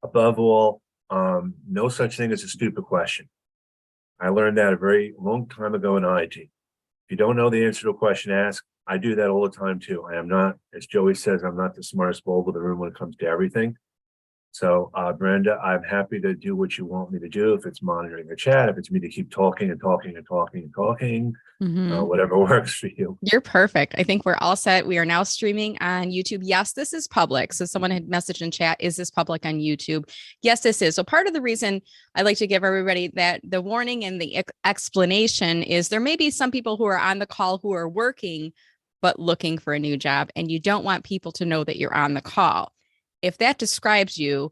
Above all, no such thing as a stupid question. I learned that a very long time ago in IT. If you don't know the answer to a question, ask. I do that all the time too. I am not, as Joey says, I'm not the smartest bulb in the room when it comes to everything. So, Brenda, I'm happy to do what you want me to do. If it's monitoring the chat, if it's me to keep talking and talking and talking and talking, whatever works for you. You're perfect. I think we're all set. We are now streaming on YouTube. Yes, this is public. So someone had messaged in chat, is this public on YouTube? Yes, this is. So part of the reason I like to give everybody that the warning and the explanation is there may be some people who are on the call who are working, but looking for a new job. And you don't want people to know that you're on the call. If that describes you,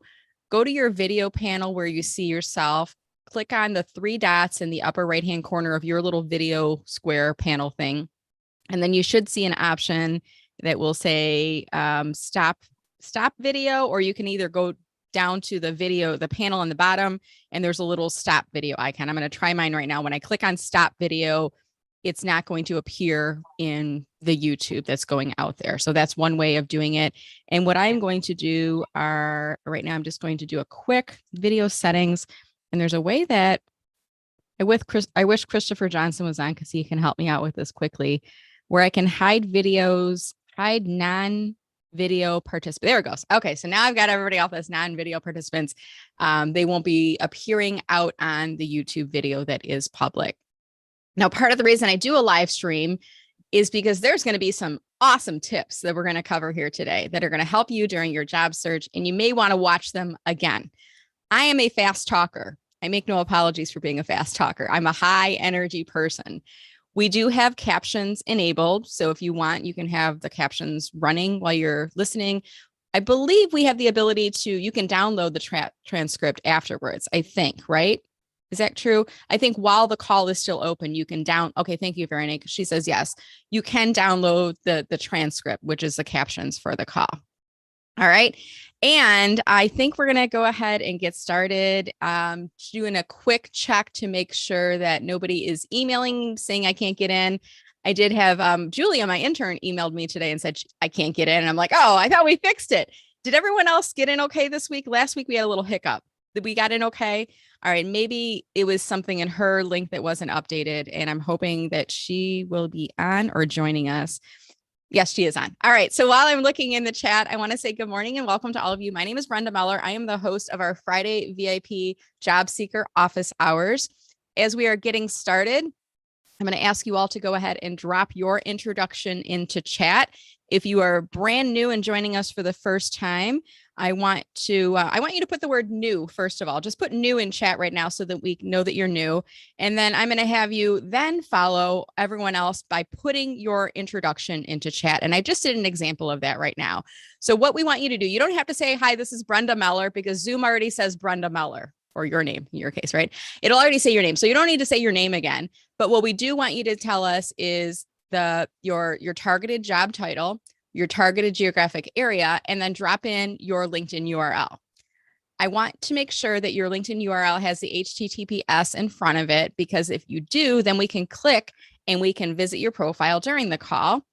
go to your video panel where you see yourself, click on the 3 dots in the upper right-hand corner of your little video square panel thing. And then you should see an option that will say stop video, or you can either go down to the panel on the bottom, and there's a little stop video icon. I'm going to try mine right now. When I click on stop video, it's not going to appear in the YouTube that's going out there. So that's one way of doing it. And what I'm going to do right now, I'm just going to do a quick video settings. And there's a way that I wish Christopher Johnson was on because he can help me out with this quickly, where I can hide videos, hide non-video participants. There it goes. Okay. So now I've got everybody off as non-video participants. They won't be appearing out on the YouTube video that is public. Now, part of the reason I do a live stream is because there's going to be some awesome tips that we're going to cover here today that are going to help you during your job search, and you may want to watch them again. I am a fast talker. I make no apologies for being a fast talker. I'm a high energy person. We do have captions enabled. So if you want, you can have the captions running while you're listening. I believe we have the ability you can download the transcript afterwards, I think, right? Is that true? I think while the call is still open, you can okay, thank you, Veronica. She says yes. You can download the transcript, which is the captions for the call. All right. And I think we're going to go ahead and get started doing a quick check to make sure that nobody is emailing saying I can't get in. I did have Julia, my intern, emailed me today and said I can't get in. And I'm like, oh, I thought we fixed it. Did everyone else get in okay this week? Last week we had a little hiccup. Did we got in okay? All right, maybe it was something in her link that wasn't updated, and I'm hoping that she will be on or joining us. Yes, she is on. All right, so while I'm looking in the chat, I want to say good morning and welcome to all of you. My name is Brenda Meller. I am the host of our Friday VIP Job Seeker Office Hours. As we are getting started, I'm going to ask you all to go ahead and drop your introduction into chat. If you are brand new and joining us for the first time, I want you to put the word new, first of all. Just put new in chat right now so that we know that you're new. And then I'm going to have you then follow everyone else by putting your introduction into chat. And I just did an example of that right now. So what we want you to do, you don't have to say, hi, this is Brenda Meller, because Zoom already says Brenda Meller, or your name in your case, right? It'll already say your name. So you don't need to say your name again. But what we do want you to tell us is your targeted job title, your targeted geographic area, and then drop in your LinkedIn URL. I want to make sure that your LinkedIn URL has the HTTPS in front of it, because if you do, then we can click and we can visit your profile during the call.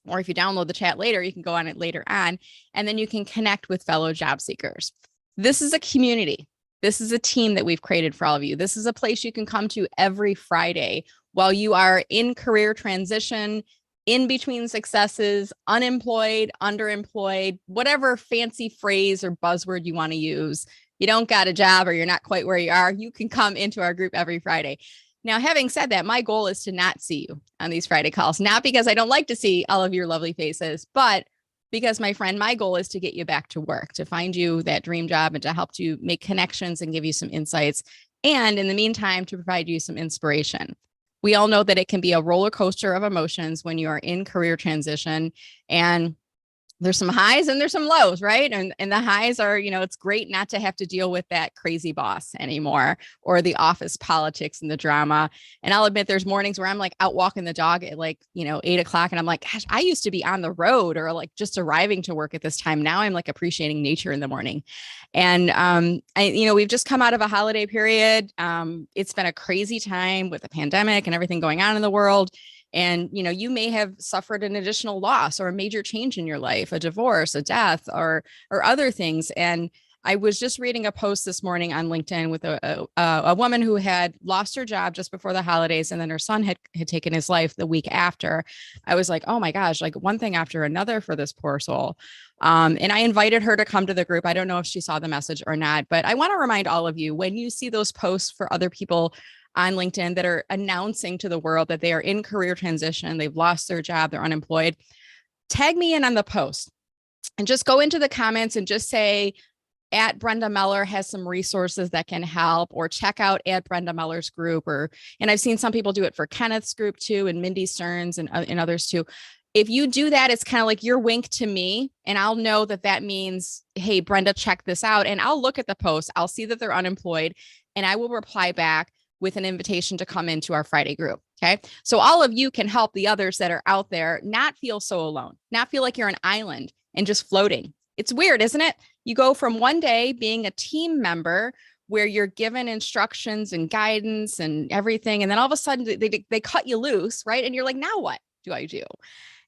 Or if you download the chat later, you can go on it later on, and then you can connect with fellow job seekers. This is a community. This is a team that we've created for all of you. This is a place you can come to every Friday while you are in career transition, in between successes, unemployed, underemployed, whatever fancy phrase or buzzword you want to use. You don't got a job or you're not quite where you are, you can come into our group every Friday. Now, having said that, my goal is to not see you on these Friday calls, not because I don't like to see all of your lovely faces, but because, my friend, my goal is to get you back to work, to find you that dream job and to help you make connections and give you some insights. And in the meantime, to provide you some inspiration. We all know that it can be a roller coaster of emotions when you are in career transition, and there's some highs and there's some lows, right? And the highs are, it's great not to have to deal with that crazy boss anymore, or the office politics and the drama. And I'll admit there's mornings where I'm like out walking the dog at 8:00, and I'm like, gosh, I used to be on the road or like just arriving to work at this time. Now I'm like appreciating nature in the morning. And we've just come out of a holiday period. It's been a crazy time with the pandemic and everything going on in the world. And, you may have suffered an additional loss or a major change in your life, a divorce, a death, or other things. And I was just reading a post this morning on LinkedIn with a woman who had lost her job just before the holidays, and then her son had taken his life the week after. I was like, oh my gosh, like one thing after another for this poor soul. And I invited her to come to the group. I don't know if she saw the message or not, but I want to remind all of you, when you see those posts for other people on LinkedIn that are announcing to the world that they are in career transition, they've lost their job, they're unemployed, tag me in on the post and just go into the comments and just say, at Brenda Meller has some resources that can help, or check out at Brenda Meller's group, and I've seen some people do it for Kenneth's group too, and Mindy Stearns and others too. If you do that, it's kind of like your wink to me, and I'll know that means, hey, Brenda, check this out. And I'll look at the post, I'll see that they're unemployed, and I will reply back with an invitation to come into our Friday group. Okay. So all of you can help the others that are out there not feel so alone, not feel like you're an island and just floating. It's weird, isn't it? You go from one day being a team member where you're given instructions and guidance and everything, and then all of a sudden they cut you loose, right? And you're like, now what do I do?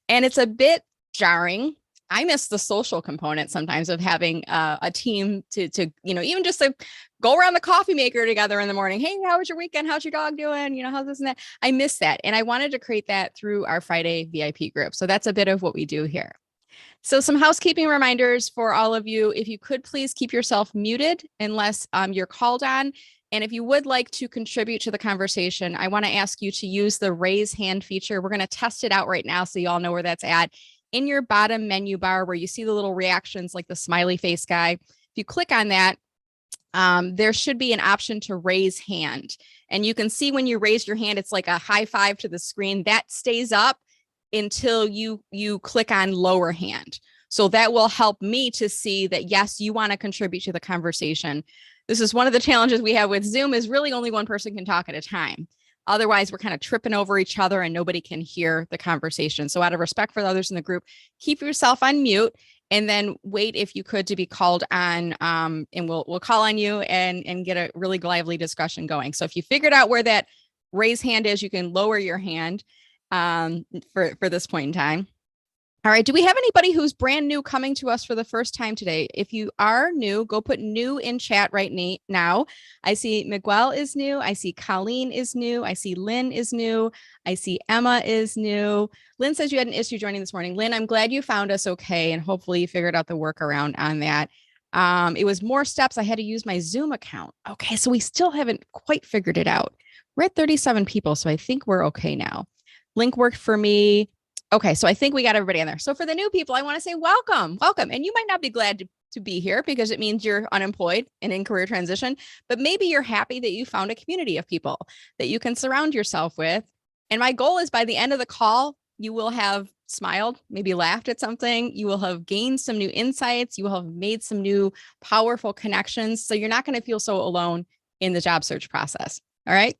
And it's a bit jarring. I miss the social component sometimes of having a team to even just to go around the coffee maker together in the morning. Hey, how was your weekend? How's your dog doing? How's this and that? I miss that. And I wanted to create that through our Friday VIP group. So that's a bit of what we do here. So some housekeeping reminders for all of you. If you could please keep yourself muted unless you're called on. And if you would like to contribute to the conversation, I want to ask you to use the raise hand feature. We're going to test it out right now so you all know where that's at. In your bottom menu bar where you see the little reactions like the smiley face guy, if you click on that, there should be an option to raise hand. And you can see when you raise your hand, it's like a high five to the screen. That stays up until you click on lower hand. So that will help me to see that, yes, you want to contribute to the conversation. This is one of the challenges we have with Zoom, is really only one person can talk at a time. Otherwise, we're kind of tripping over each other and nobody can hear the conversation. So out of respect for the others in the group, keep yourself on mute and then wait, if you could, to be called on, and we'll call on you and get a really lively discussion going. So if you figured out where that raise hand is, you can lower your hand for this point in time. All right. Do we have anybody who's brand new coming to us for the first time today? If you are new, go put new in chat right now. I see Miguel is new. I see Colleen is new. I see Lynn is new. I see Emma is new. Lynn says you had an issue joining this morning. Lynn, I'm glad you found us okay, and hopefully you figured out the workaround on that. It was more steps. I had to use my Zoom account. Okay. So we still haven't quite figured it out. We're at 37 people. So I think we're okay now. Link worked for me. Okay, so I think we got everybody in there. So for the new people, I want to say welcome. And you might not be glad to be here because it means you're unemployed and in career transition, but maybe you're happy that you found a community of people that you can surround yourself with. And my goal is by the end of the call, you will have smiled, maybe laughed at something. You will have gained some new insights. You will have made some new powerful connections. So you're not going to feel so alone in the job search process. All right.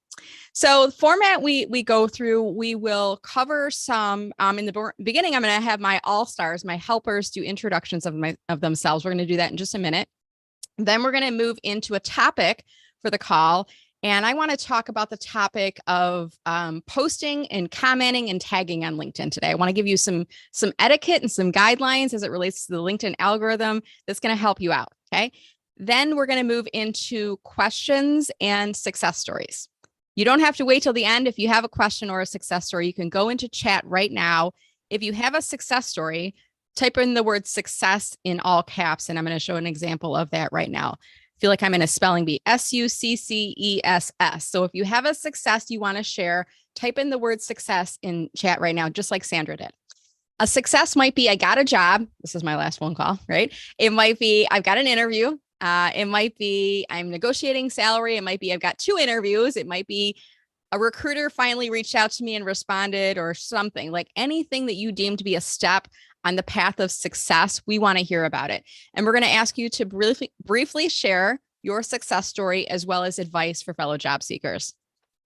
So the format we go through, we will cover some in the beginning. I'm going to have my all-stars, my helpers, do introductions of themselves. We're going to do that in just a minute. Then we're going to move into a topic for the call. And I want to talk about the topic of posting and commenting and tagging on LinkedIn today. I want to give you some etiquette and some guidelines as it relates to the LinkedIn algorithm that's going to help you out. Okay. Then we're going to move into questions and success stories. You don't have to wait till the end. If you have a question or a success story, you can go into chat right now. If you have a success story, type in the word success in all caps, and I'm going to show an example of that right now. I feel like I'm in a spelling bee, SUCCESS. So if you have a success you want to share, type in the word success in chat right now, just like Sandra did. A success might be, I got a job. This is my last phone call, right? It might be, I've got an interview. It might be, I'm negotiating salary. It might be, I've got 2 interviews. It might be a recruiter finally reached out to me and responded, or something. Like anything that you deem to be a step on the path of success, we want to hear about it. And we're going to ask you to briefly share your success story as well as advice for fellow job seekers.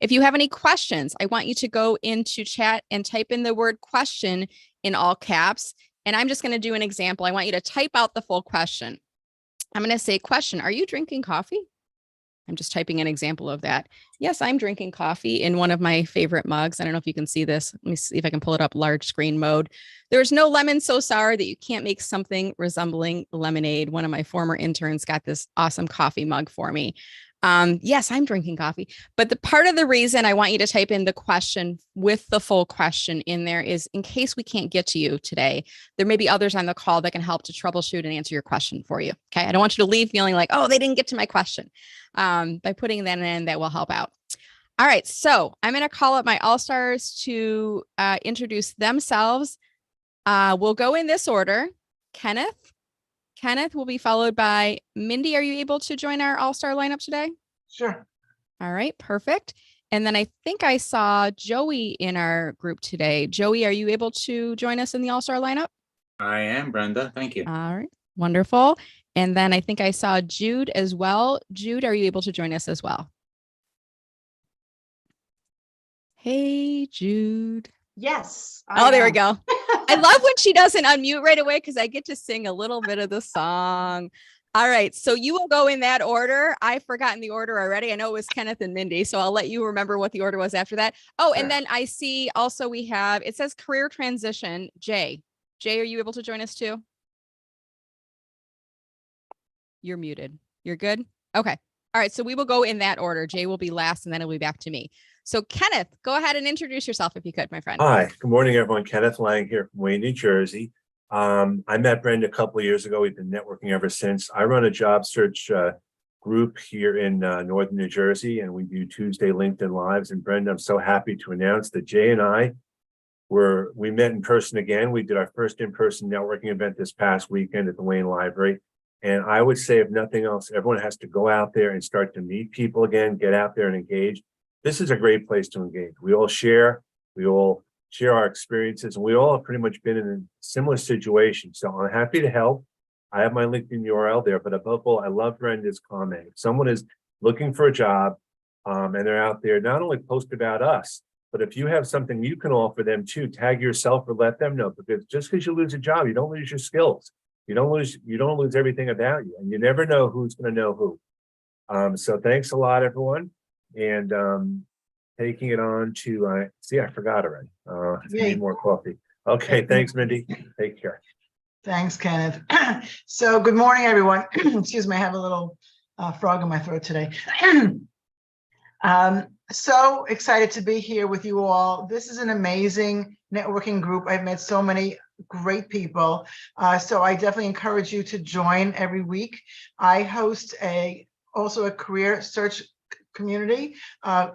If you have any questions, I want you to go into chat and type in the word question in all caps. And I'm just going to do an example. I want you to type out the full question. I'm going to say, question, are you drinking coffee? I'm just typing an example of that. Yes, I'm drinking coffee in one of my favorite mugs. I don't know if you can see this. Let me see if I can pull it up large screen mode. There's no lemon so sour that you can't make something resembling lemonade. One of my former interns got this awesome coffee mug for me. Yes, I'm drinking coffee, but the part of the reason I want you to type in the question with the full question in there is in case we can't get to you today, there may be others on the call that can help to troubleshoot and answer your question for you. Okay. I don't want you to leave feeling like, oh, they didn't get to my question. By putting that in, that will help out. All right. So I'm going to call up my all-stars to introduce themselves. We'll go in this order. Kenneth will be followed by Mindy. Are you able to join our all-star lineup today? Sure. All right, perfect. And then I think I saw Joey in our group today. Joey, are you able to join us in the all-star lineup? I am, Brenda. Thank you. All right, wonderful. And then I think I saw Jude as well. Jude, are you able to join us as well? Hey, Jude. Yes. Oh, there we go. I love when she doesn't unmute right away because I get to sing a little bit of the song. All right. So you will go in that order. I've forgotten the order already. I know it was Kenneth and Mindy. So I'll let you remember what the order was after that. Oh, and then I see also we have, it says career transition, Jay. Jay, are you able to join us too? You're muted. You're good? Okay. All right. So we will go in that order. Jay will be last and then it'll be back to me. So Kenneth, go ahead and introduce yourself if you could, my friend. Hi, good morning, everyone. Kenneth Lang here from Wayne, New Jersey. I met Brenda a couple of years ago. We've been networking ever since. I run a job search group here in Northern New Jersey, and we do Tuesday LinkedIn Lives. And Brenda, I'm so happy to announce that Jay and I we met in person again. We did our first in-person networking event this past weekend at the Wayne Library. And I would say, if nothing else, everyone has to go out there and start to meet people again, get out there and engage. This is a great place to engage. We all share our experiences, and we all have pretty much been in a similar situation. So I'm happy to help. I have my LinkedIn URL there, but above all, I love Brenda's comment. If someone is looking for a job and they're out there, not only post about us, but if you have something you can offer them too, tag yourself or let them know, because just because you lose a job, you don't lose your skills. You don't lose everything about you, and you never know who's going to know who. So thanks a lot, everyone. And taking it on to I forgot already. I need more coffee. Okay, thanks, Mindy. Take care. Thanks, Kenneth. So good morning, everyone. Excuse me, I have a little frog in my throat today. So excited to be here with you all. This is an amazing networking group. I've met so many great people. So I definitely encourage you to join every week. I host also a career search community.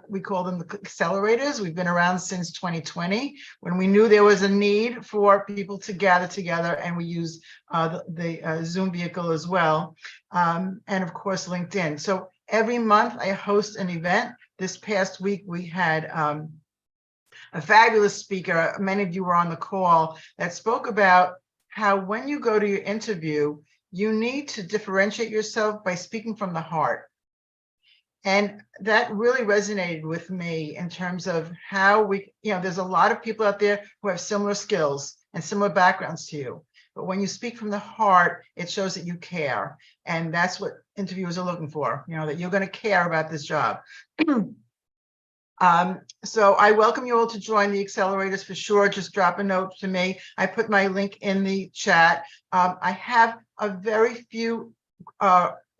We call them the accelerators. We've been around since 2020 when we knew there was a need for people to gather together, and we use the Zoom vehicle as well. And of course, LinkedIn. So every month I host an event. This past week we had a fabulous speaker. Many of you were on the call that spoke about how when you go to your interview, you need to differentiate yourself by speaking from the heart. And that really resonated with me in terms of how there's a lot of people out there who have similar skills and similar backgrounds to you. But when you speak from the heart, it shows that you care. And that's what interviewers are looking for, that you're going to care about this job. So I welcome you all to join the accelerators for sure. Just drop a note to me. I put my link in the chat. I have a very few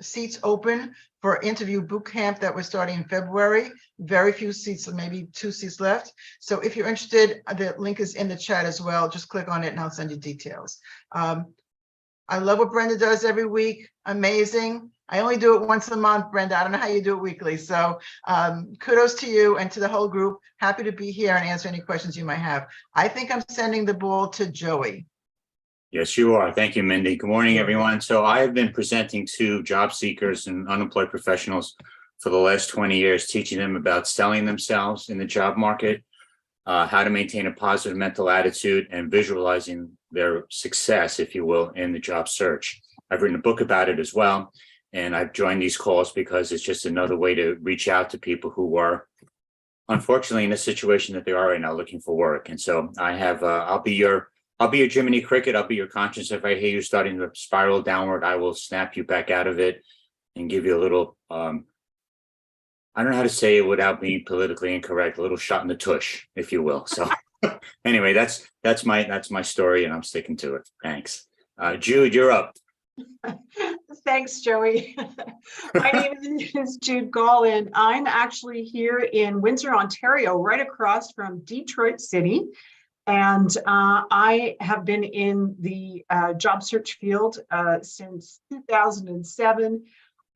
seats open for interview boot camp that we're starting in February. Very few seats, maybe 2 seats left. So if you're interested, the link is in the chat as well. Just click on it and I'll send you details. I love what Brenda does every week. Amazing. I only do it once a month, Brenda. I don't know how you do it weekly. So kudos to you and to the whole group. Happy to be here and answer any questions you might have. I think I'm sending the ball to Joey. Yes, you are. Thank you, Mindy. Good morning, everyone. So I have been presenting to job seekers and unemployed professionals for the last 20 years, teaching them about selling themselves in the job market, how to maintain a positive mental attitude, and visualizing their success, if you will, in the job search. I've written a book about it as well, and I've joined these calls because it's just another way to reach out to people who are unfortunately in a situation that they are right now looking for work. And so I have, I'll be your Jiminy Cricket. I'll be your conscience. If I hear you starting to spiral downward, I will snap you back out of it and give you a little I don't know how to say it without being politically incorrect, a little shot in the tush, if you will. So anyway, that's my story, and I'm sticking to it. Thanks. Jude, you're up. Thanks, Joey. My name is Jude Gall, and I'm actually here in Windsor, Ontario, right across from Detroit City. And I have been in the job search field since 2007.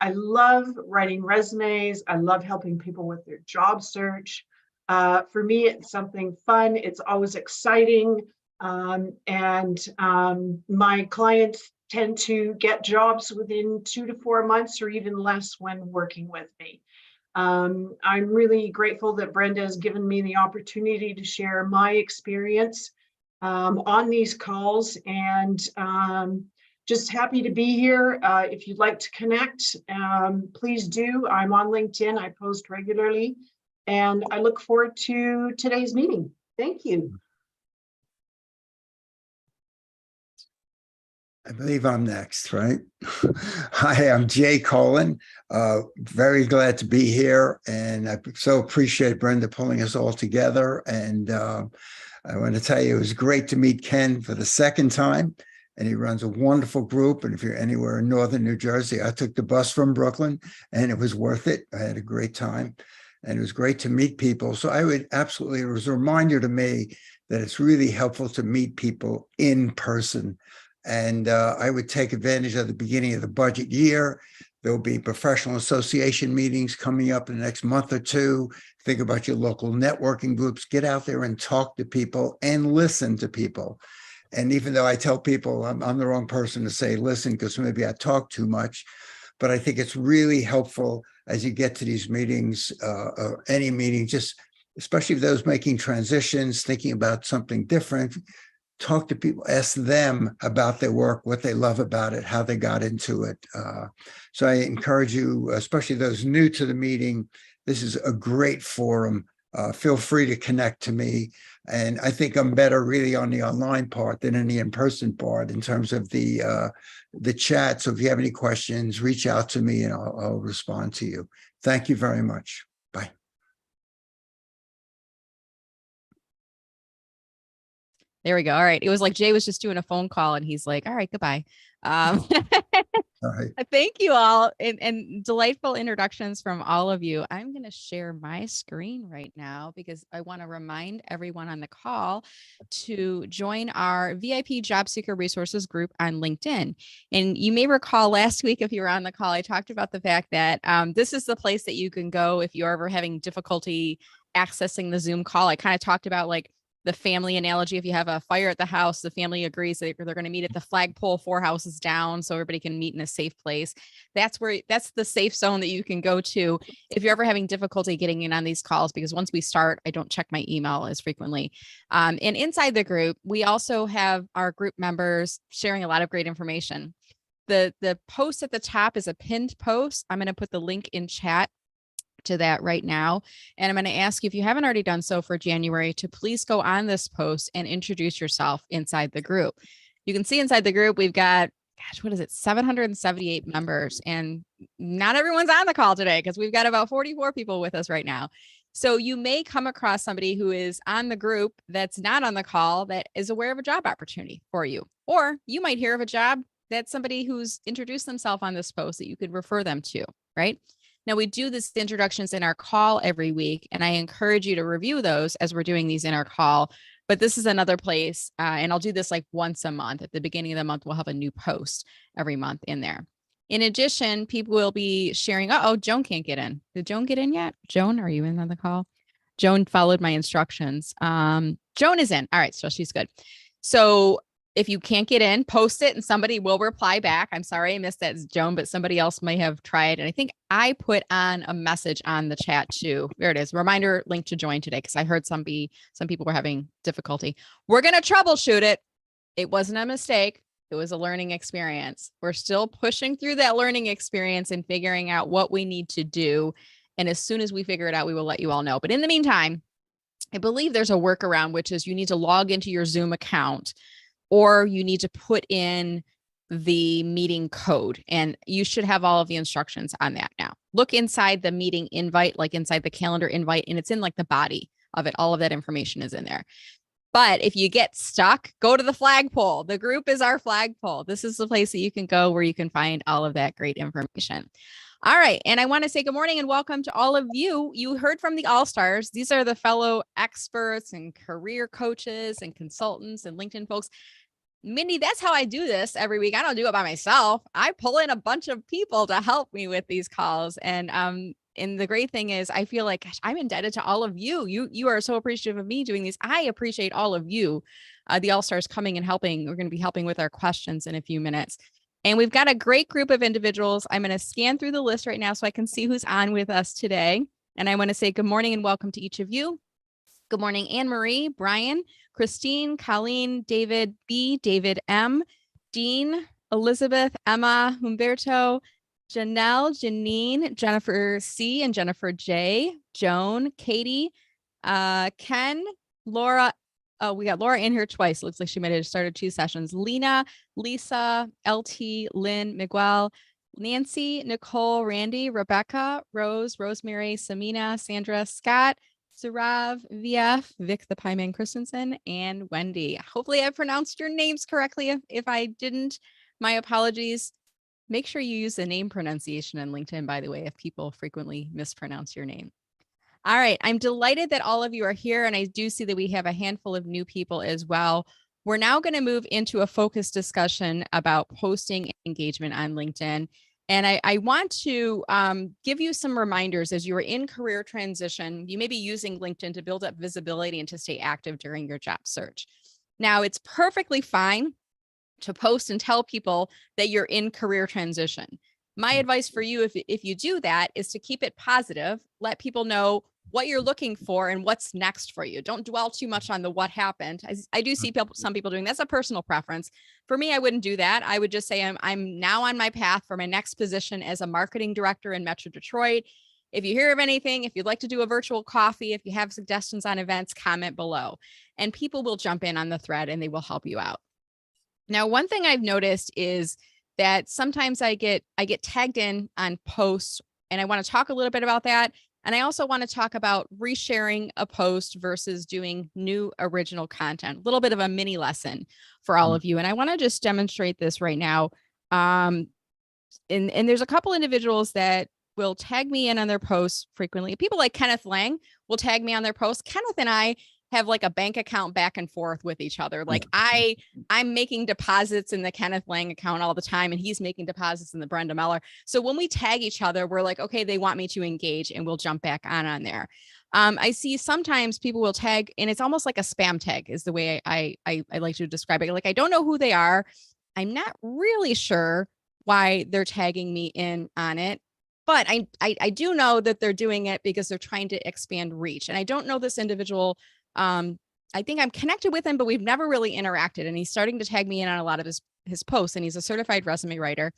I love writing resumes. I love helping people with their job search. For me, it's something fun. It's always exciting. My clients tend to get jobs within 2 to 4 months or even less when working with me. I'm really grateful that Brenda has given me the opportunity to share my experience on these calls, and just happy to be here. If you'd like to connect, please do. I'm on LinkedIn. I post regularly, and I look forward to today's meeting. Thank you. I believe I'm next, right? Hi, I'm Jay Colin. Very glad to be here, and I so appreciate Brenda pulling us all together. And I want to tell you, it was great to meet Ken for the second time, and he runs a wonderful group. And if you're anywhere in northern New Jersey, I took the bus from Brooklyn, and it was worth it. I had a great time, and it was great to meet people. So I would absolutely, it was a reminder to me that it's really helpful to meet people in person. And I would take advantage of the beginning of the budget year. There'll be professional association meetings coming up in the next month or two. Think about your local networking groups. Get out there and talk to people and listen to people. And even though I tell people I'm the wrong person to say listen, because maybe I talk too much, but I think it's really helpful as you get to these meetings, or any meeting, just especially those making transitions, thinking about something different. Talk to people, ask them about their work, what they love about it, how they got into it. So I encourage you, especially those new to the meeting, this is a great forum. Feel free to connect to me. And I think I'm better really on the online part than in the in-person part in terms of the chat. So if you have any questions, reach out to me and I'll respond to you. Thank you very much. Bye. There we go. All right. It was like Jay was just doing a phone call and he's like, all right, goodbye. All right. Thank you all, and delightful introductions from all of you. I'm going to share my screen right now because I want to remind everyone on the call to join our VIP Job Seeker Resources group on LinkedIn. And you may recall last week, if you were on the call, I talked about the fact that this is the place that you can go if you're ever having difficulty accessing the Zoom call. I kind of talked about like the family analogy. If you have a fire at the house, the family agrees that they're going to meet at the flagpole 4 houses down so everybody can meet in a safe place. That's the safe zone that you can go to if you're ever having difficulty getting in on these calls, because once we start, I don't check my email as frequently. And inside the group, we also have our group members sharing a lot of great information. The post at the top is a pinned post. I'm going to put the link in chat to that right now. And I'm going to ask you, if you haven't already done so for January, to please go on this post and introduce yourself inside the group. You can see inside the group, we've got, gosh, what is it? 778 members, and not everyone's on the call today because we've got about 44 people with us right now. So you may come across somebody who is on the group that's not on the call that is aware of a job opportunity for you, or you might hear of a job that somebody who's introduced themselves on this post that you could refer them to, right? Now, we do these introductions in our call every week, and I encourage you to review those as we're doing these in our call. But this is another place, and I'll do this like once a month. At the beginning of the month, we'll have a new post every month in there. In addition, people will be sharing, oh, Joan can't get in. Did Joan get in yet? Joan, are you in on the call? Joan followed my instructions. Joan is in. All right, so she's good. So if you can't get in, post it and somebody will reply back. I'm sorry I missed that, Joan, but somebody else may have tried. And I think I put on a message on the chat too. There it is. Reminder link to join today, because I heard some people were having difficulty. We're going to troubleshoot it. It wasn't a mistake. It was a learning experience. We're still pushing through that learning experience and figuring out what we need to do. And as soon as we figure it out, we will let you all know. But in the meantime, I believe there's a workaround, which is you need to log into your Zoom account, or you need to put in the meeting code, and you should have all of the instructions on that now. look inside the meeting invite, like inside the calendar invite, and it's in like the body of it. All of that information is in there. But if you get stuck, go to the flagpole. The group is our flagpole. This is the place that you can go where you can find all of that great information. All right. And I want to say good morning and welcome to all of you. You heard from the All-Stars. These are the fellow experts and career coaches and consultants and LinkedIn folks. Mindy, that's how I do this every week. I don't do it by myself. I pull in a bunch of people to help me with these calls. And the great thing is I feel like, gosh, I'm indebted to all of you. You are so appreciative of me doing these. I appreciate all of you, the All-Stars coming and helping. We're going to be helping with our questions in a few minutes. And we've got a great group of individuals. I'm going to scan through the list right now so I can see who's on with us today. And I want to say good morning and welcome to each of you. Good morning, Anne Marie, Brian, Christine, Colleen, David B, David M, Dean, Elizabeth, Emma, Humberto, Janelle, Janine, Jennifer C and Jennifer J, Joan, Katie, Ken, Laura. Oh, we got Laura in here twice. Looks like she might have started 2 sessions. Lena, Lisa, LT, Lynn, Miguel, Nancy, Nicole, Randy, Rebecca, Rose, Rosemary, Samina, Sandra, Scott, Sarav, VF, Vic the Pie Man Christensen, and Wendy. Hopefully I pronounced your names correctly. If I didn't, my apologies. Make sure you use the name pronunciation on LinkedIn, by the way, if people frequently mispronounce your name. All right. I'm delighted that all of you are here. And I do see that we have a handful of new people as well. We're now going to move into a focused discussion about posting engagement on LinkedIn. And I want to give you some reminders as you are in career transition. You may be using LinkedIn to build up visibility and to stay active during your job search. Now, it's perfectly fine to post and tell people that you're in career transition. My advice for you, if you do that, is to keep it positive. Let people know what you're looking for and what's next for you. Don't dwell too much on the what happened. I do see some people doing that's a personal preference. For me, I wouldn't do that. I would just say I'm now on my path for my next position as a marketing director in Metro Detroit. If you hear of anything, if you'd like to do a virtual coffee, if you have suggestions on events, comment below. And people will jump in on the thread and they will help you out. Now, one thing I've noticed is that sometimes I get tagged in on posts, and I want to talk a little bit about that. And I also want to talk about resharing a post versus doing new original content, a little bit of a mini lesson for all of you. And I want to just demonstrate this right now. And there's a couple individuals that will tag me in on their posts frequently. People like Kenneth Lang will tag me on their posts. Kenneth and I have like a bank account back and forth with each other. Like I'm making deposits in the Kenneth Lang account all the time, and he's making deposits in the Brenda Meller. So when we tag each other, we're like, okay, they want me to engage, and we'll jump back on there. I see sometimes people will tag, and it's almost like a spam tag is the way I like to describe it. Like, I don't know who they are. I'm not really sure why they're tagging me in on it. But I do know that they're doing it because they're trying to expand reach. And I don't know this individual. I think I'm connected with him, but we've never really interacted. And he's starting to tag me in on a lot of his posts, and he's a certified resume writer.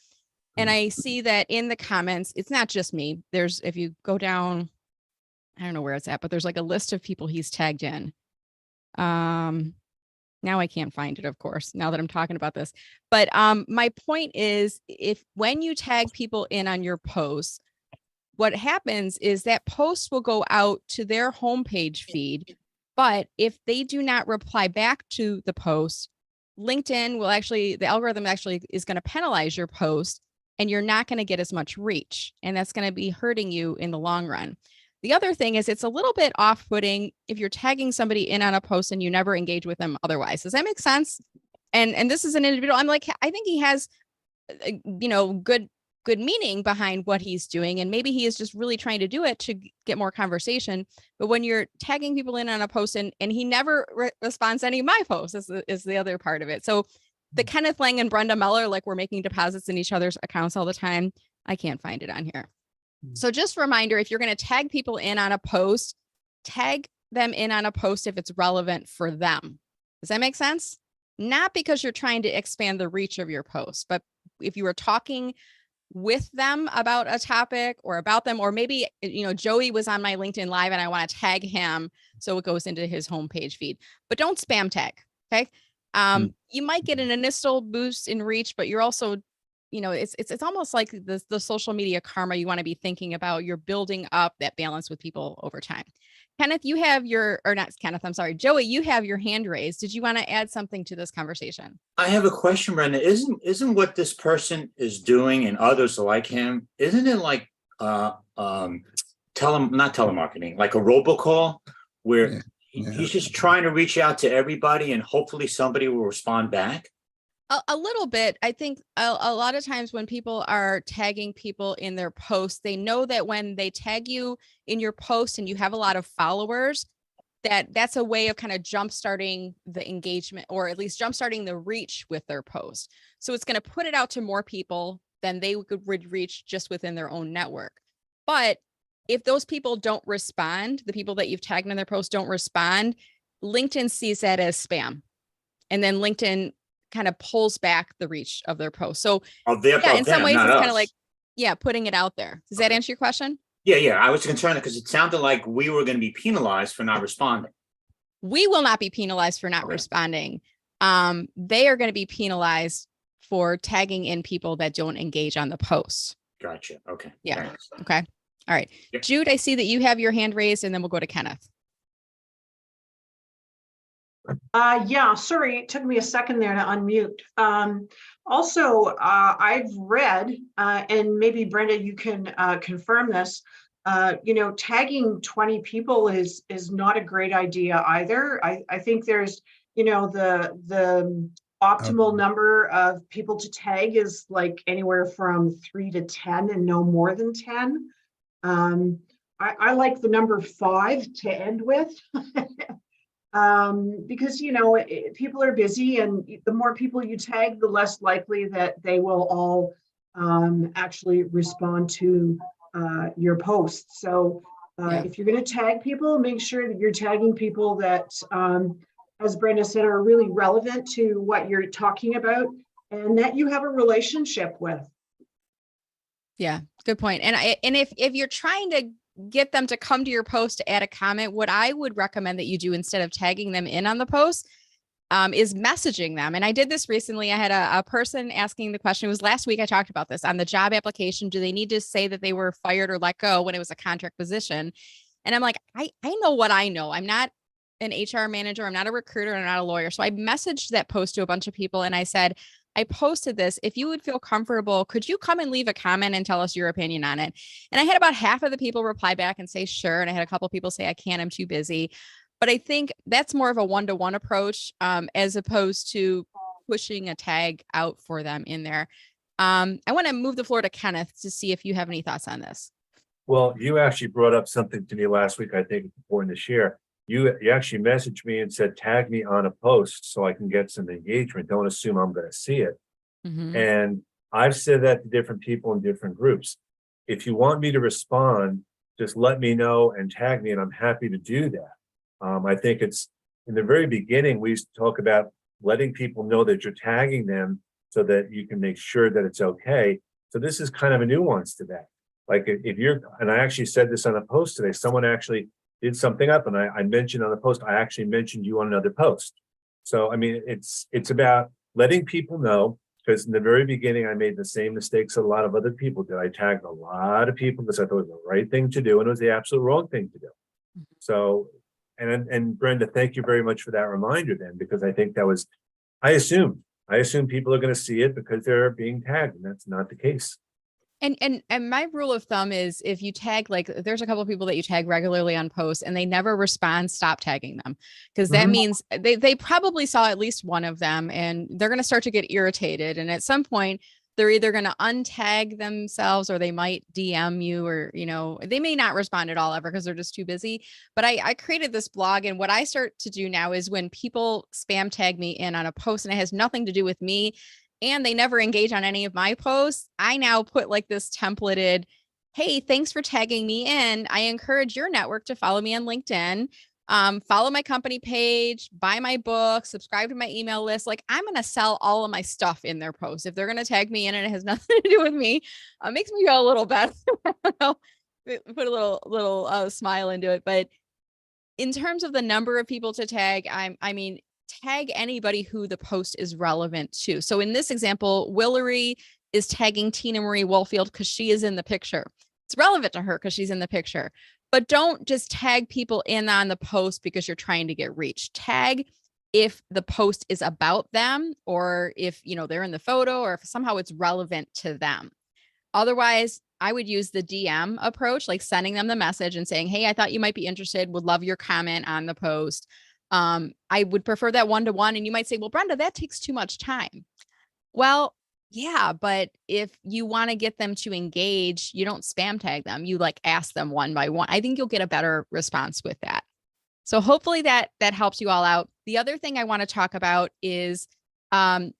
And I see that in the comments, it's not just me. If you go down, I don't know where it's at, but there's like a list of people he's tagged in. Now I can't find it, of course, now that I'm talking about this. But my point is, when you tag people in on your posts, what happens is that post will go out to their homepage feed. But if they do not reply back to the post, LinkedIn will the algorithm is going to penalize your post, and you're not going to get as much reach. And that's going to be hurting you in the long run. The other thing is it's a little bit off-putting if you're tagging somebody in on a post and you never engage with them otherwise. Does that make sense? And this is an individual. I'm like, I think he has, good meaning behind what he's doing. And maybe he is just really trying to do it to get more conversation. But when you're tagging people in on a post and he never responds to any of my posts is the other part of it. So the Kenneth Lang and Brenda Meller, like we're making deposits in each other's accounts all the time. I can't find it on here. So just a reminder, if you're going to tag people in on a post, tag them in on a post if it's relevant for them. Does that make sense? Not because you're trying to expand the reach of your post, but if you were talking with them about a topic or about them, or maybe, Joey was on my LinkedIn Live and I want to tag him so it goes into his homepage feed, but don't spam tag. Okay. You might get an initial boost in reach, but you're also it's almost like the social media karma you want to be thinking about. You're building up that balance with people over time. Kenneth, you have or not Kenneth, I'm sorry, Joey, you have your hand raised. Did you want to add something to this conversation? I have a question, Brenda. Isn't what this person is doing and others like him, isn't it like not telemarketing, like a robocall where he's just trying to reach out to everybody and hopefully somebody will respond back? A little bit. I think a lot of times when people are tagging people in their posts, they know that when they tag you in your post and you have a lot of followers, that's a way of kind of jumpstarting the engagement, or at least jumpstarting the reach with their post. So it's going to put it out to more people than they would reach just within their own network. But if those people don't respond, the people that you've tagged in their post don't respond, LinkedIn sees that as spam. And then LinkedIn kind of pulls back the reach of their post. So in some ways it's kind of like, putting it out there. Does that answer your question? Yeah. I was concerned because it sounded like we were going to be penalized for not responding. We will not be penalized for not responding. They are going to be penalized for tagging in people that don't engage on the post. Gotcha. Okay. Yeah. Thanks. Okay. All right. Yep. Jude, I see that you have your hand raised, and then we'll go to Kenneth. Sorry, it took me a second there to unmute. I've read, and maybe Brenda, you can confirm this, tagging 20 people is not a great idea either. I think there's, the optimal number of people to tag is like anywhere from 3 to 10 and no more than 10. I like the number 5 to end with. Because people are busy, and the more people you tag, the less likely that they will all actually respond to your post. So if you're going to tag people, make sure that you're tagging people that, as Brenda said, are really relevant to what you're talking about and that you have a relationship with. Yeah, good point. And if you're trying to get them to come to your post to add a comment, what I would recommend that you do instead of tagging them in on the post is messaging them. And I did this recently. I had a person asking the question. It was last week. I talked about this on the job application. Do they need to say that they were fired or let go when it was a contract position? And I'm like, I know what I know. I'm not an HR manager. I'm not a recruiter. I'm not a lawyer. So I messaged that post to a bunch of people, and I said, I posted this. If you would feel comfortable, could you come and leave a comment and tell us your opinion on it? And I had about half of the people reply back and say, sure. And I had a couple of people say, I can't, I'm too busy. But I think that's more of a one-to-one approach as opposed to pushing a tag out for them in there. I want to move the floor to Kenneth to see if you have any thoughts on this. Well, you actually brought up something to me last week. I think it's important to share. You actually messaged me and said, tag me on a post so I can get some engagement. Don't assume I'm going to see it. Mm-hmm. And I've said that to different people in different groups. If you want me to respond, just let me know and tag me, and I'm happy to do that. I think it's in the very beginning, we used to talk about letting people know that you're tagging them so that you can make sure that it's okay. So this is kind of a nuance to that. Like if you're, and I actually said this on a post today, someone actually did something up, and I mentioned on the post, I actually mentioned you on another post. So, I mean, it's about letting people know, because in the very beginning, I made the same mistakes a lot of other people did. I tagged a lot of people because I thought it was the right thing to do, and it was the absolute wrong thing to do. So, and Brenda, thank you very much for that reminder then, because I think that was, I assume people are going to see it because they're being tagged, and that's not the case. And my rule of thumb is if you tag, like there's a couple of people that you tag regularly on posts and they never respond, stop tagging them. Because that means they probably saw at least one of them, and they're going to start to get irritated. And at some point they're either going to untag themselves, or they might DM you, or, they may not respond at all ever because they're just too busy. But I created this blog, and what I start to do now is when people spam tag me in on a post and it has nothing to do with me, and they never engage on any of my posts, I now put like this templated, hey, thanks for tagging me in. I encourage your network to follow me on LinkedIn, follow my company page, buy my book, subscribe to my email list. Like, I'm going to sell all of my stuff in their posts. If they're going to tag me in and it has nothing to do with me, it makes me feel a little better. Put a little smile into it. But in terms of the number of people to tag, tag anybody who the post is relevant to. So in this example, Willery is tagging Tina Marie Woolfield because she is in the picture. It's relevant to her because she's in the picture. But don't just tag people in on the post because you're trying to get reach. Tag if the post is about them, or if, you know, they're in the photo, or if somehow it's relevant to them. Otherwise, I would use the DM approach, like sending them the message and saying, hey, I thought you might be interested, would love your comment on the post. I would prefer that one-to-one. And you might say, well, Brenda, that takes too much time. Well, yeah, but if you want to get them to engage, you don't spam tag them. You like ask them one by one. I think you'll get a better response with that. So hopefully that helps you all out. The other thing I want to talk about is original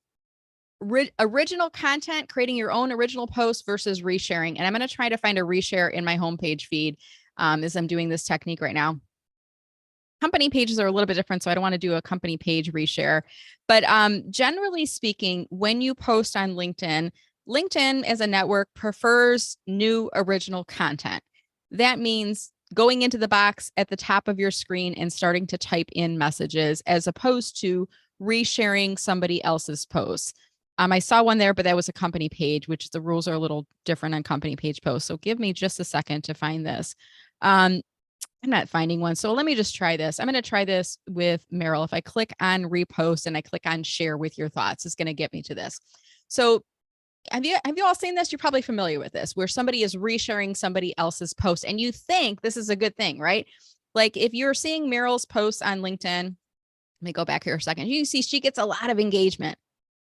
content, creating your own original post versus resharing. And I'm going to try to find a reshare in my homepage feed as I'm doing this technique right now. Company pages are a little bit different, so I don't want to do a company page reshare. But generally speaking, when you post on LinkedIn, LinkedIn as a network prefers new original content. That means going into the box at the top of your screen and starting to type in messages as opposed to resharing somebody else's posts. I saw one there, but that was a company page, which the rules are a little different on company page posts. So give me just a second to find this. I'm not finding one. So let me just try this. I'm going to try this with Meryl. If I click on repost and I click on share with your thoughts, it's going to get me to this. So have you all seen this? You're probably familiar with this, where somebody is resharing somebody else's post and you think this is a good thing, right? Like if you're seeing Meryl's posts on LinkedIn, let me go back here a second. You see she gets a lot of engagement,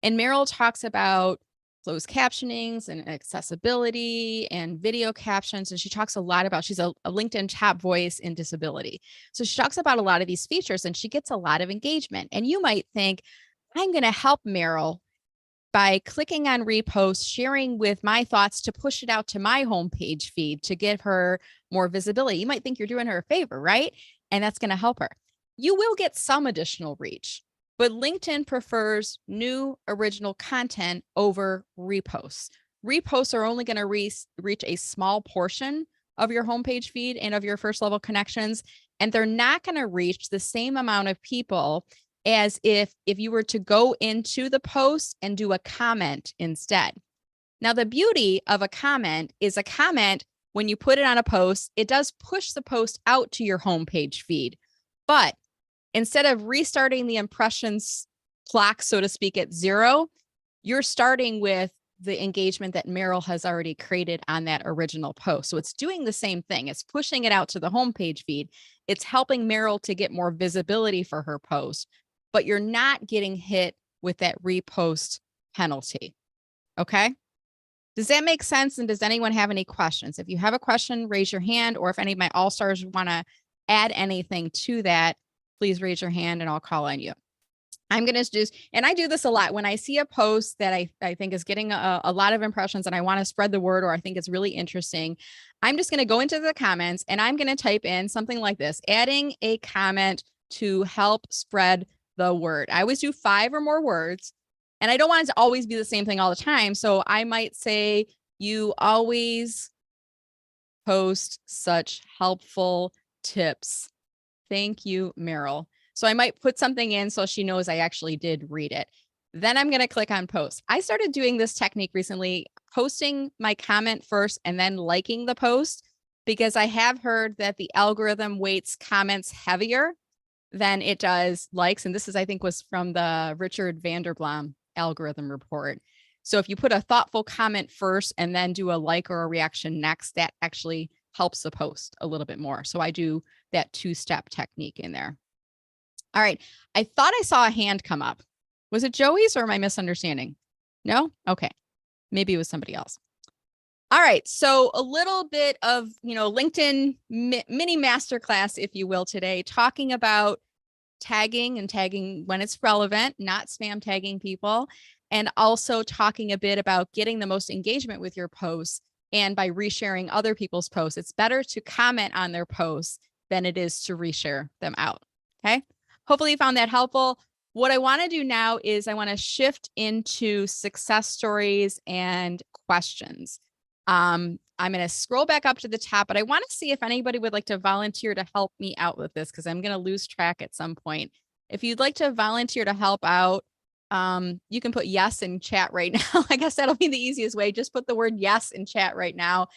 and Meryl talks about closed captionings and accessibility and video captions. And she talks a lot about, she's a LinkedIn top voice in disability. So she talks about a lot of these features and she gets a lot of engagement. And you might think, I'm going to help Meryl by clicking on repost, sharing with my thoughts to push it out to my homepage feed to give her more visibility. You might think you're doing her a favor, right? And that's going to help her. You will get some additional reach, but LinkedIn prefers new original content over reposts. Reposts are only going to reach a small portion of your homepage feed and of your first level connections, and they're not going to reach the same amount of people as if you were to go into the post and do a comment instead. Now, the beauty of a comment is a comment, when you put it on a post, it does push the post out to your homepage feed. But instead of restarting the impressions clock, so to speak, at 0, you're starting with the engagement that Meryl has already created on that original post. So it's doing the same thing. It's pushing it out to the homepage feed. It's helping Meryl to get more visibility for her post, but you're not getting hit with that repost penalty. Okay. Does that make sense? And does anyone have any questions? If you have a question, raise your hand, or if any of my all-stars want to add anything to that, please raise your hand and I'll call on you. I'm going to just, and I do this a lot when I see a post that I think is getting a lot of impressions and I want to spread the word, or I think it's really interesting. I'm just going to go into the comments and I'm going to type in something like this, adding a comment to help spread the word. I always do 5 or more words, and I don't want it to always be the same thing all the time. So I might say, you always post such helpful tips. Thank you, Meryl. So I might put something in so she knows I actually did read it. Then I'm going to click on post. I started doing this technique recently, posting my comment first and then liking the post, because I have heard that the algorithm weights comments heavier than it does likes. And this is, I think, was from the Richard Vanderblom algorithm report. So if you put a thoughtful comment first and then do a like or a reaction next, that actually helps the post a little bit more. So I do that 2-step technique in there. All right. I thought I saw a hand come up. Was it Joey's, or am I misunderstanding? No? Okay. Maybe it was somebody else. All right. So a little bit of, LinkedIn mini masterclass, if you will, today, talking about tagging and tagging when it's relevant, not spam tagging people, and also talking a bit about getting the most engagement with your posts. And by resharing other people's posts, it's better to comment on their posts than it is to reshare them out. Okay. Hopefully you found that helpful. What I want to do now is I want to shift into success stories and questions. I'm going to scroll back up to the top, but I want to see if anybody would like to volunteer to help me out with this, because I'm going to lose track at some point. If you'd like to volunteer to help out, You can put yes in chat right now. I guess that'll be the easiest way. Just put the word yes in chat right now,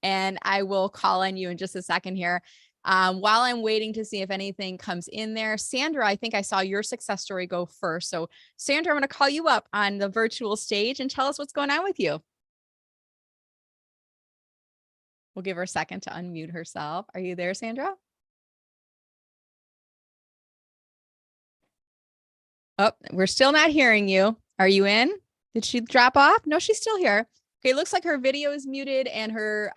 and I will call on you in just a second here. While I'm waiting to see if anything comes in there, Sandra, I think I saw your success story go first. So Sandra, I'm going to call you up on the virtual stage and tell us what's going on with you. We'll give her a second to unmute herself. Are you there, Sandra? Oh, we're still not hearing you. Are you in? Did she drop off? No, she's still here. Okay, it looks like her video is muted and her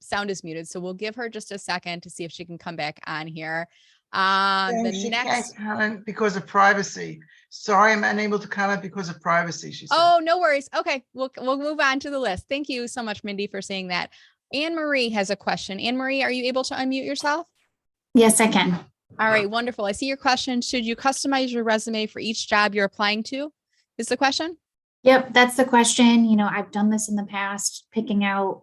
sound is muted. So we'll give her just a second to see if she can come back on here. She can't comment because of privacy. Sorry, I'm unable to comment because of privacy, she said. Oh, no worries. Okay, we'll move on to the list. Thank you so much, Mindy, for saying that. Anne Marie has a question. Anne Marie, are you able to unmute yourself? Yes, I can. All right, wonderful. I see your question. Should you customize your resume for each job you're applying to? Is the question? Yep, that's the question. You know, I've done this in the past, picking out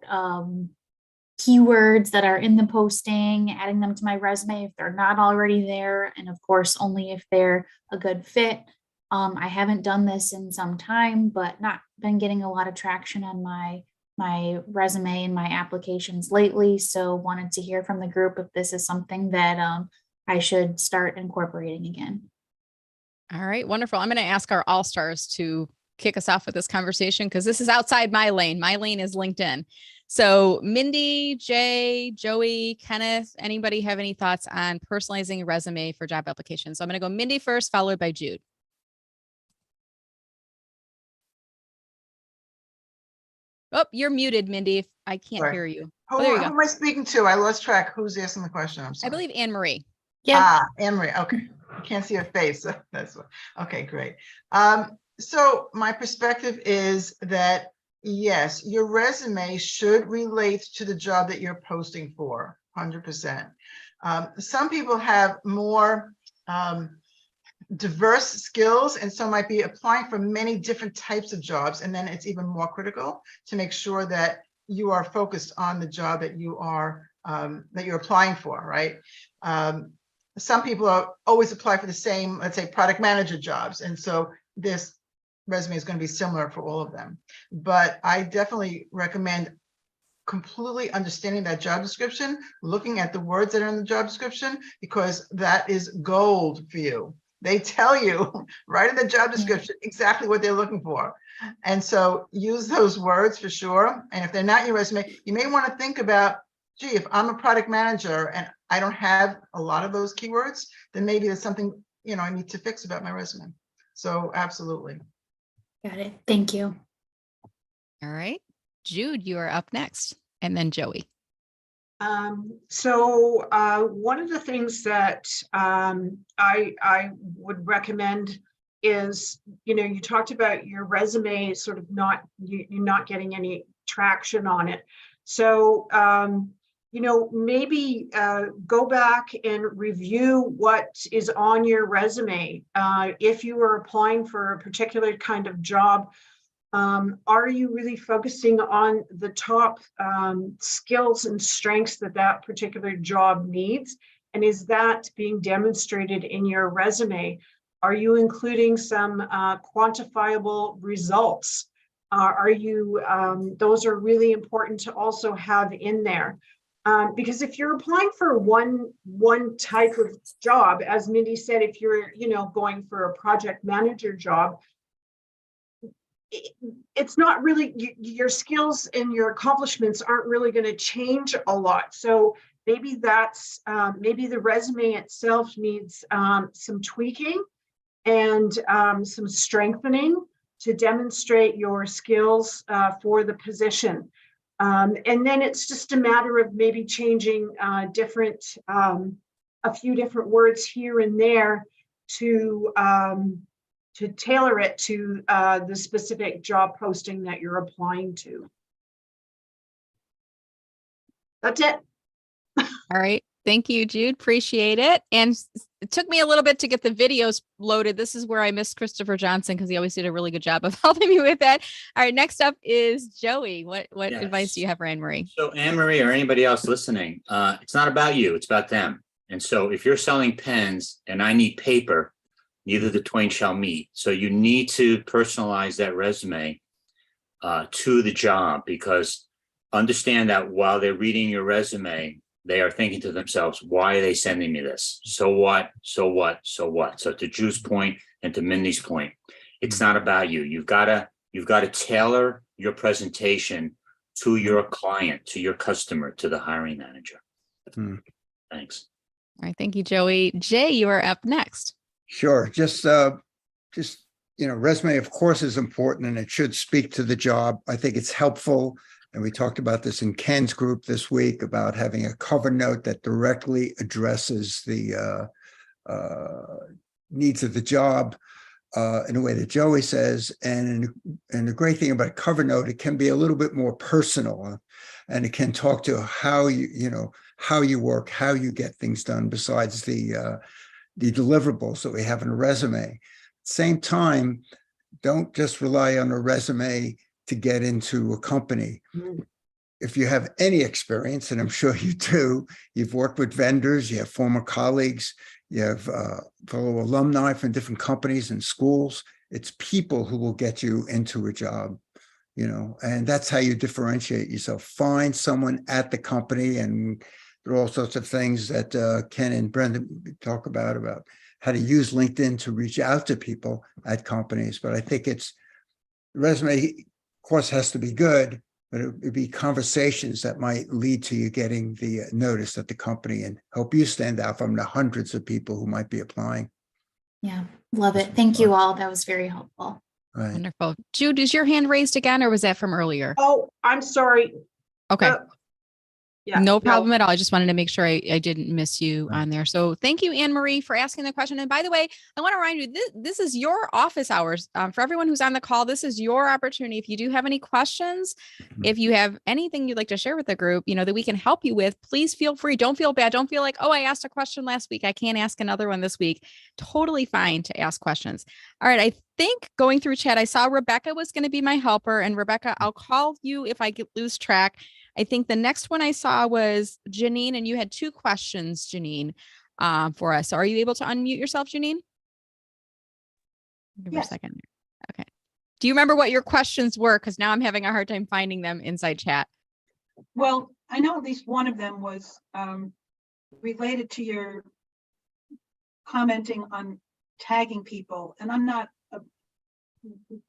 keywords that are in the posting, adding them to my resume if they're not already there, and of course, only if they're a good fit. I haven't done this in some time, but not been getting a lot of traction on my resume and my applications lately. So wanted to hear from the group if this is something that I should start incorporating again. All right, wonderful. I'm going to ask our all-stars to kick us off with this conversation because this is outside my lane. My lane is LinkedIn. So Mindy, Jay, Joey, Kenneth, anybody have any thoughts on personalizing a resume for job applications? So I'm going to go Mindy first, followed by Jude. Oh, you're muted, Mindy. I can't hear you. Who am I speaking to? I lost track. Who's asking the question? I'm sorry. I believe Anne Marie. Yeah. Anne Marie. Okay. I can't see her face. That's what. Okay, great. So my perspective is that yes, your resume should relate to the job that you're posting for, 100%. Some people have more diverse skills, and so might be applying for many different types of jobs, and then it's even more critical to make sure that you are focused on the job that you are that you're applying for, right? Some people are always apply for the same, let's say, product manager jobs, and so this resume is going to be similar for all of them. But I definitely recommend completely understanding that job description, looking at the words that are in the job description, because that is gold for you. They tell you right in the job description exactly what they're looking for. And so use those words for sure. And if they're not in your resume, you may want to think about, gee, if I'm a product manager and I don't have a lot of those keywords, then maybe there's something, you know, I need to fix about my resume. So absolutely. Got it. Thank you. All right. Jude, you are up next. And then Joey. So one of the things that I would recommend is, you know, you talked about your resume sort of you're not getting any traction on it. So, you know, maybe go back and review what is on your resume. If you are applying for a particular kind of job, are you really focusing on the top skills and strengths that particular job needs? And is that being demonstrated in your resume? Are you including some quantifiable results? Are you, those are really important to also have in there. Because if you're applying for one type of job, as Mindy said, if you're, you know, going for a project manager job, it's not really, your skills and your accomplishments aren't really going to change a lot. So maybe that's, maybe the resume itself needs some tweaking and some strengthening to demonstrate your skills for the position. And then it's just a matter of maybe changing a few different words here and there to tailor it to the specific job posting that you're applying to. That's it. All right. Thank you, Jude. Appreciate it. And it took me a little bit to get the videos loaded. This is where I missed Christopher Johnson because he always did a really good job of helping me with that. All right. Next up is Joey. What Yes. advice do you have for Anne Marie? So Anne Marie or anybody else listening, it's not about you, it's about them. And so if you're selling pens and I need paper, neither the twain shall meet. So you need to personalize that resume to the job, because understand that while they're reading your resume, they are thinking to themselves, why are they sending me this? So what? So what? So what? So to Drew's point and to Mindy's point, it's not about you. You've got to tailor your presentation to your client, to your customer, to the hiring manager. Thanks. All right. Thank you, Joey. Jay, you are up next. Sure. Just, resume, of course, is important and it should speak to the job. I think it's helpful. And we talked about this in Ken's group this week about having a cover note that directly addresses the needs of the job in a way that Joey says. And the great thing about a cover note, it can be a little bit more personal, and it can talk to how how you work, how you get things done besides the deliverables that we have in a resume. At the same time, don't just rely on a resume to get into a company. If you have any experience, and I'm sure you do, you've worked with vendors, you have former colleagues, you have fellow alumni from different companies and schools. It's people who will get you into a job, and that's how you differentiate yourself. Find someone at the company, and there are all sorts of things that Ken and Brenda talk about how to use LinkedIn to reach out to people at companies. But I think resume, of course, has to be good, but it would be conversations that might lead to you getting the notice at the company and help you stand out from the hundreds of people who might be applying. Yeah, love it. Thank you all. That was very helpful. Right. Wonderful. Jude, is your hand raised again, or was that from earlier? Oh, I'm sorry. Okay. Yeah. No problem at all. I just wanted to make sure I didn't miss you Right. on there. So thank you, Anne Marie, for asking the question. And by the way, I want to remind you, this is your office hours. For everyone who's on the call, this is your opportunity. If you do have any questions, if you have anything you'd like to share with the group, that we can help you with, please feel free. Don't feel bad. Don't feel like, oh, I asked a question last week, I can't ask another one this week. Totally fine to ask questions. All right. I think going through chat, I saw Rebecca was going to be my helper. And Rebecca, I'll call you if I lose track. I think the next one I saw was Janine, and you had two questions, Janine, for us. So are you able to unmute yourself, Janine? Give her a second. Okay. Do you remember what your questions were? Because now I'm having a hard time finding them inside chat. Well, I know at least one of them was related to your commenting on tagging people, and I'm not a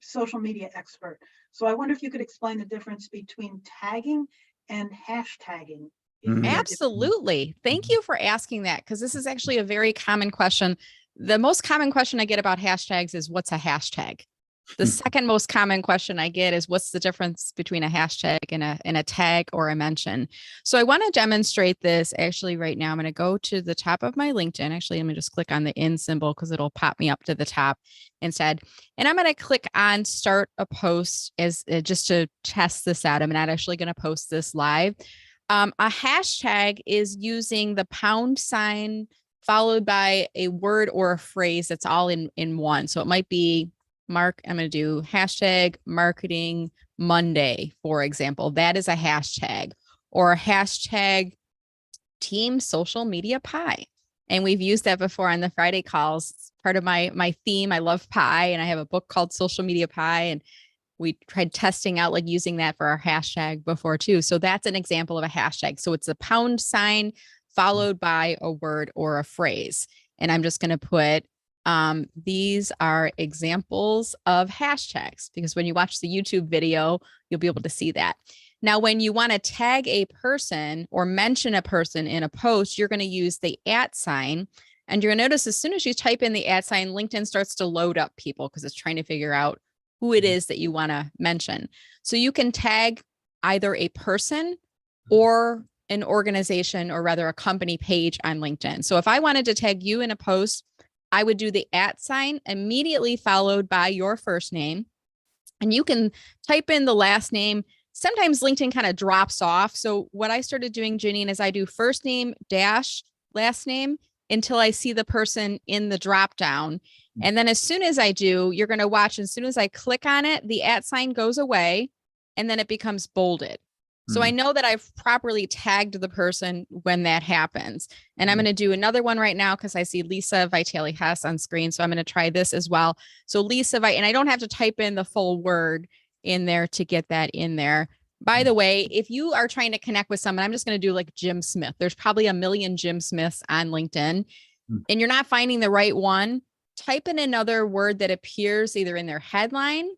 social media expert. So I wonder if you could explain the difference between tagging and hashtagging. Absolutely. Thank you for asking that, because this is actually a very common question. The most common question I get about hashtags is, what's a hashtag? The second most common question I get is, what's the difference between a hashtag and a tag or a mention? So I want to demonstrate this actually right now. I'm going to go to the top of my LinkedIn. Actually, let me just click on the in symbol because it'll pop me up to the top instead. And I'm going to click on start a post as just to test this out. I'm not actually going to post this live. A hashtag is using the # followed by a word or a phrase that's all in one. So it might be I'm going to do hashtag marketing Monday, for example. That is a hashtag, or a hashtag team social media pie. And we've used that before on the Friday calls. It's part of my theme. I love pie, and I have a book called Social Media Pie, and we tried testing out using that for our hashtag before too. So that's an example of a hashtag. So it's a # followed by a word or a phrase. And I'm just going to put these are examples of hashtags, because when you watch the YouTube video, you'll be able to see that. Now, when you want to tag a person or mention a person in a post, you're going to use the @. And you're going to notice as soon as you type in the @ LinkedIn starts to load up people because it's trying to figure out who it is that you want to mention. So you can tag either a person or an organization, or rather a company page on LinkedIn. So if I wanted to tag you in a post, I would do the @ immediately followed by your first name. And you can type in the last name. Sometimes LinkedIn kind of drops off. So what I started doing, Janine, is I do first name dash last name until I see the person in the drop down. And then as soon as I do, you're going to watch, as soon as I click on it, the @ goes away, and then it becomes bolded. So I know that I've properly tagged the person when that happens. And I'm going to do another one right now because I see Lisa Vitale Hess on screen. So I'm going to try this as well. So Lisa, and I don't have to type in the full word in there to get that in there. By the way, if you are trying to connect with someone, I'm just going to do like Jim Smith. There's probably a million Jim Smiths on LinkedIn and you're not finding the right one. Type in another word that appears either in their headline.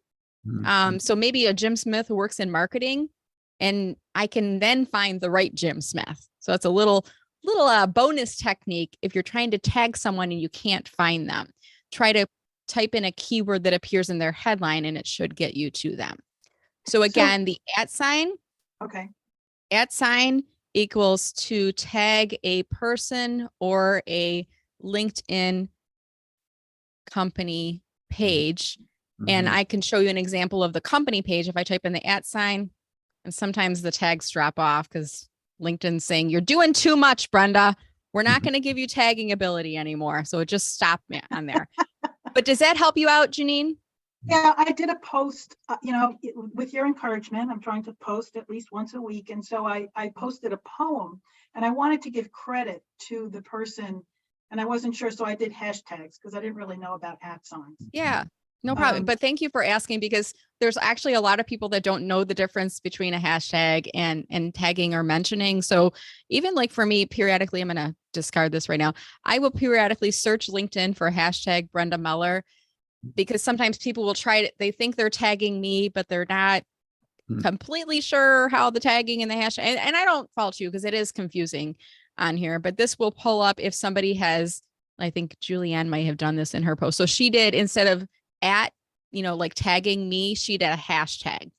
So maybe a Jim Smith who works in marketing, and I can then find the right Jim Smith. So it's a little bonus technique. If you're trying to tag someone and you can't find them, try to type in a keyword that appears in their headline and it should get you to them. So again, the @ Okay. @ equals to tag a person or a LinkedIn company page. And I can show you an example of the company page. If I type in the @ and sometimes the tags drop off because LinkedIn's saying, you're doing too much, Brenda. We're not going to give you tagging ability anymore. So it just stopped me on there. But does that help you out, Janine? Yeah, I did a post, with your encouragement. I'm trying to post at least once a week. And so I posted a poem and I wanted to give credit to the person and I wasn't sure. So I did hashtags because I didn't really know about @. Yeah. No problem. But thank you for asking, because there's actually a lot of people that don't know the difference between a hashtag and tagging or mentioning. So even like for me, periodically, I'm going to discard this right now. I will periodically search LinkedIn for hashtag Brenda Meller, because sometimes people will try it. They think they're tagging me, but they're not completely sure how the tagging and the hashtag, and I don't fault you because it is confusing on here, but this will pull up if somebody has, I think Julianne might have done this in her post. So she did, instead of like tagging me, she did a hashtag.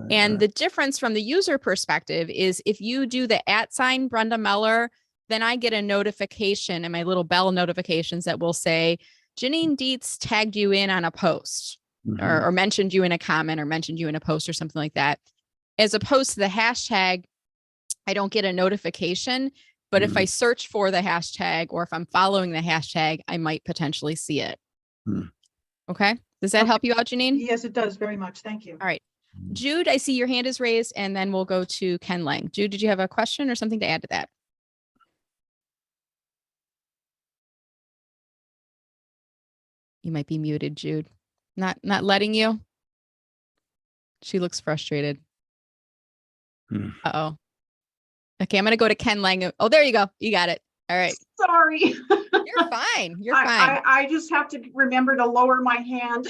And the difference from the user perspective is if you do the @ Brenda Meller, then I get a notification and my little bell notifications that will say, Janine Dietz tagged you in on a post or mentioned you in a comment or mentioned you in a post or something like that. As opposed to the hashtag, I don't get a notification, but if I search for the hashtag or if I'm following the hashtag, I might potentially see it. Okay. Does that help you out, Janine? Yes, it does very much. Thank you. All right. Jude, I see your hand is raised, and then we'll go to Ken Lang. Jude, did you have a question or something to add to that? You might be muted, Jude. Not letting you. She looks frustrated. Uh-oh. Okay, I'm going to go to Ken Lang. Oh, there you go. You got it. All right. Sorry. You're fine. You're fine. I just have to remember to lower my hand.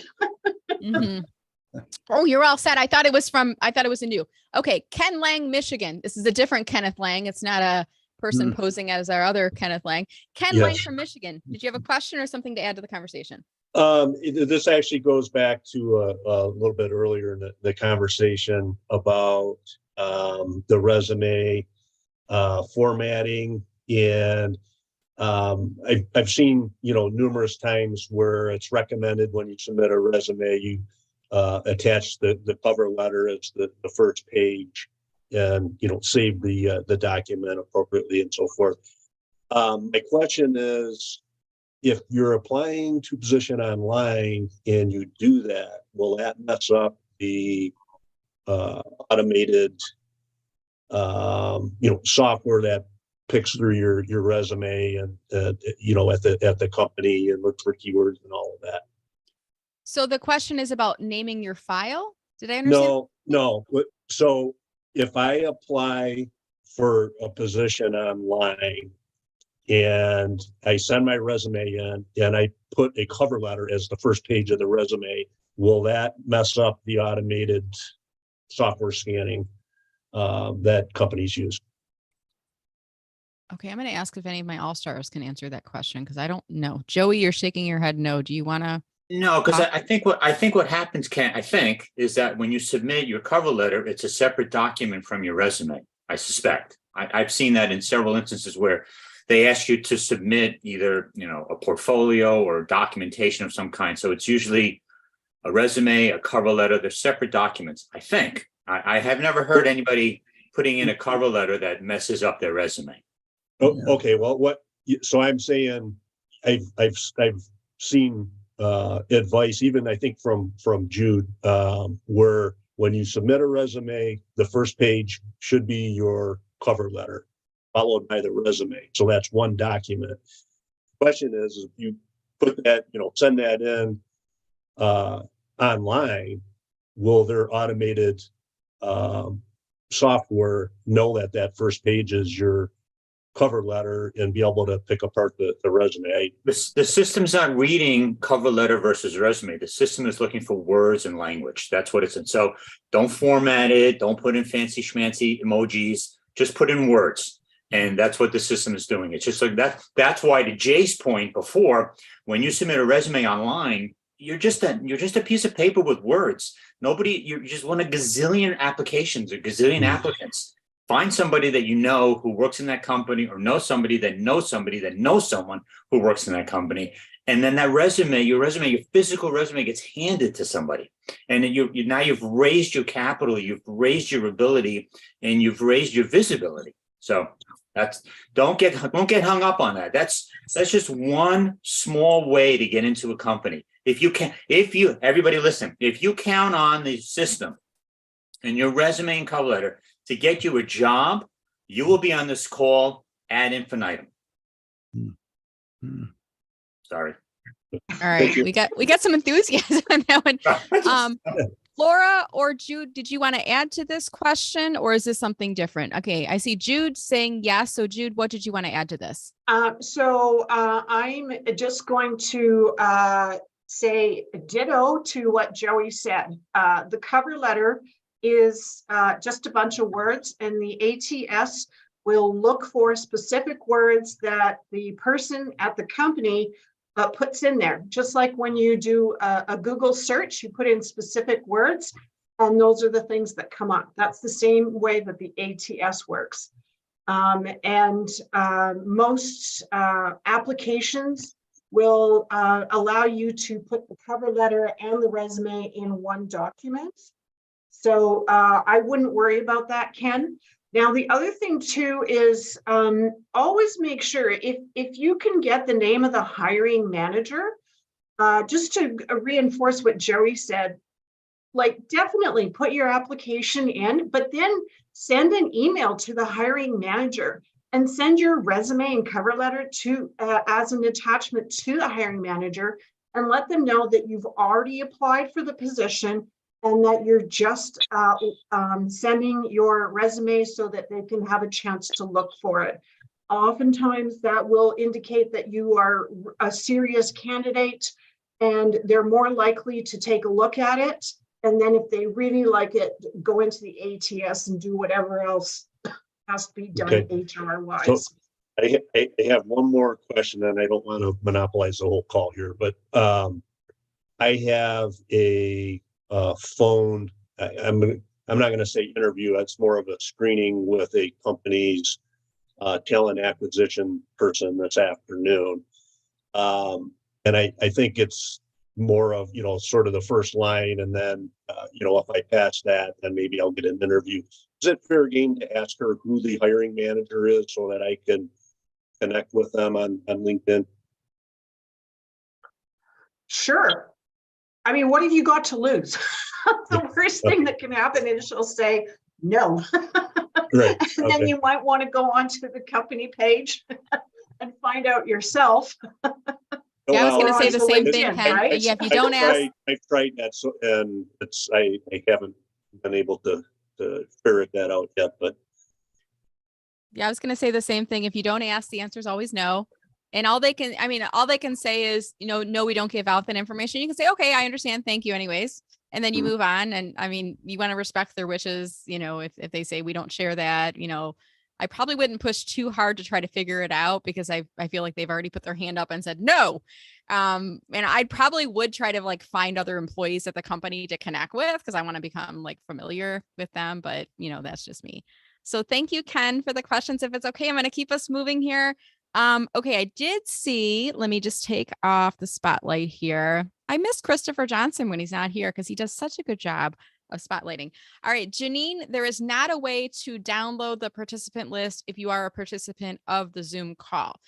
Oh, you're all set. I thought it was a new. Okay. Ken Lang, Michigan. This is a different Kenneth Lang. It's not a person posing as our other Kenneth Lang. Ken Lang from Michigan. Did you have a question or something to add to the conversation? This actually goes back to a little bit earlier in the conversation about the resume formatting, and I've seen numerous times where it's recommended when you submit a resume, you attach the cover letter as the first page, and save the document appropriately and so forth. My question is, if you're applying to position online and you do that, will that mess up the automated software that picks through your resume and at the company and looks for keywords and all of that? So the question is about naming your file. Did I understand? No. So if I apply for a position online and I send my resume in and I put a cover letter as the first page of the resume, will that mess up the automated software scanning that companies use? Okay, I'm going to ask if any of my all-stars can answer that question because I don't know. Joey, you're shaking your head no. Do you want to? No, because I think what happens, Ken, is that when you submit your cover letter, it's a separate document from your resume. I suspect I've seen that in several instances where they ask you to submit either a portfolio or documentation of some kind. So it's usually a resume, a cover letter. They're separate documents. I think I have never heard anybody putting in a cover letter that messes up their resume. Oh, okay. Well, so I'm saying I've seen advice, even I think from Jude, where when you submit a resume, the first page should be your cover letter, followed by the resume. So that's one document. Question is, if you put that, send that in online, will their automated software know that that first page is your cover letter and be able to pick apart the resume? The system's not reading cover letter versus resume. The system is looking for words and language. That's what it's in. So don't format it. Don't put in fancy schmancy emojis. Just put in words. And that's what the system is doing. It's just like that. That's why, to Jay's point before, when you submit a resume online, you're just a piece of paper with words. You're just one of gazillion applications or gazillion applicants. Find somebody that you know who works in that company, or know somebody that knows someone who works in that company. And then that resume, your physical resume gets handed to somebody. And now you've raised your capital, you've raised your ability, and you've raised your visibility. So don't get hung up on that. That's just one small way to get into a company. Everybody listen, if you count on the system and your resume and cover letter to get you a job, you will be on this call ad infinitum. Sorry. All right, we got some enthusiasm on that one. Laura or Jude, did you want to add to this question, or is this something different? Okay, I see Jude saying yes. So Jude, what did you want to add to this? So I'm just going to say ditto to what Joey said. The cover letter is just a bunch of words, and the ATS will look for specific words that the person at the company puts in there. Just like when you do a Google search, you put in specific words, and those are the things that come up. That's the same way that the ATS works. Most applications will allow you to put the cover letter and the resume in one document. So I wouldn't worry about that, Ken. Now, the other thing too is always make sure if you can get the name of the hiring manager, just to reinforce what Joey said, like definitely put your application in, but then send an email to the hiring manager and send your resume and cover letter to as an attachment to the hiring manager, and let them know that you've already applied for the position and that you're just sending your resume so that they can have a chance to look for it. Oftentimes that will indicate that you are a serious candidate, and they're more likely to take a look at it. And then if they really like it, go into the ATS and do whatever else has to be done HR-wise. So I have one more question, and I don't want to monopolize the whole call here, but I have a phone. I'm not going to say interview. It's more of a screening with a company's talent acquisition person this afternoon, and I think it's more of sort of the first line, and then if I pass that, then maybe I'll get an interview. Is it fair game to ask her who the hiring manager is so that I can connect with them on LinkedIn? Sure. I mean, what have you got to lose? The worst thing that can happen is she'll say no. Right. And then you might want to go onto the company page and find out yourself. Yeah, I was going to say the same LinkedIn, thing, Ken. right? Yeah, if you don't ask. I've tried that, and I haven't been able to ferret that out yet. But Yeah, I was going to say the same thing. If you don't ask, the answer is always no. And all they can say is, no, we don't give out that information. You can say, okay, I understand. Thank you anyways. And then you move on. And I mean, you want to respect their wishes. If they say we don't share that, I probably wouldn't push too hard to try to figure it out, because I feel like they've already put their hand up and said no. And I probably would try to find other employees at the company to connect with, because I want to become familiar with them. But that's just me. So thank you, Ken, for the questions. If it's okay, I'm going to keep us moving here. Okay, I did see, let me just take off the spotlight here. I miss Christopher Johnson when he's not here, because he does such a good job of spotlighting. All right, Janine, there is not a way to download the participant list if you are a participant of the Zoom call.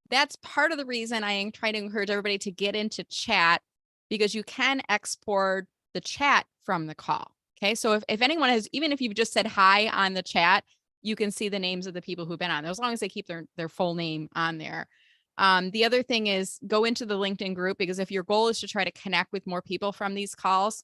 That's part of the reason I am trying to encourage everybody to get into chat, because you can export the chat from the call. Okay. So if anyone has, even if you've just said hi on the chat, you can see the names of the people who've been on there, as long as they keep their full name on there. The other thing is go into the LinkedIn group, because if your goal is to try to connect with more people from these calls,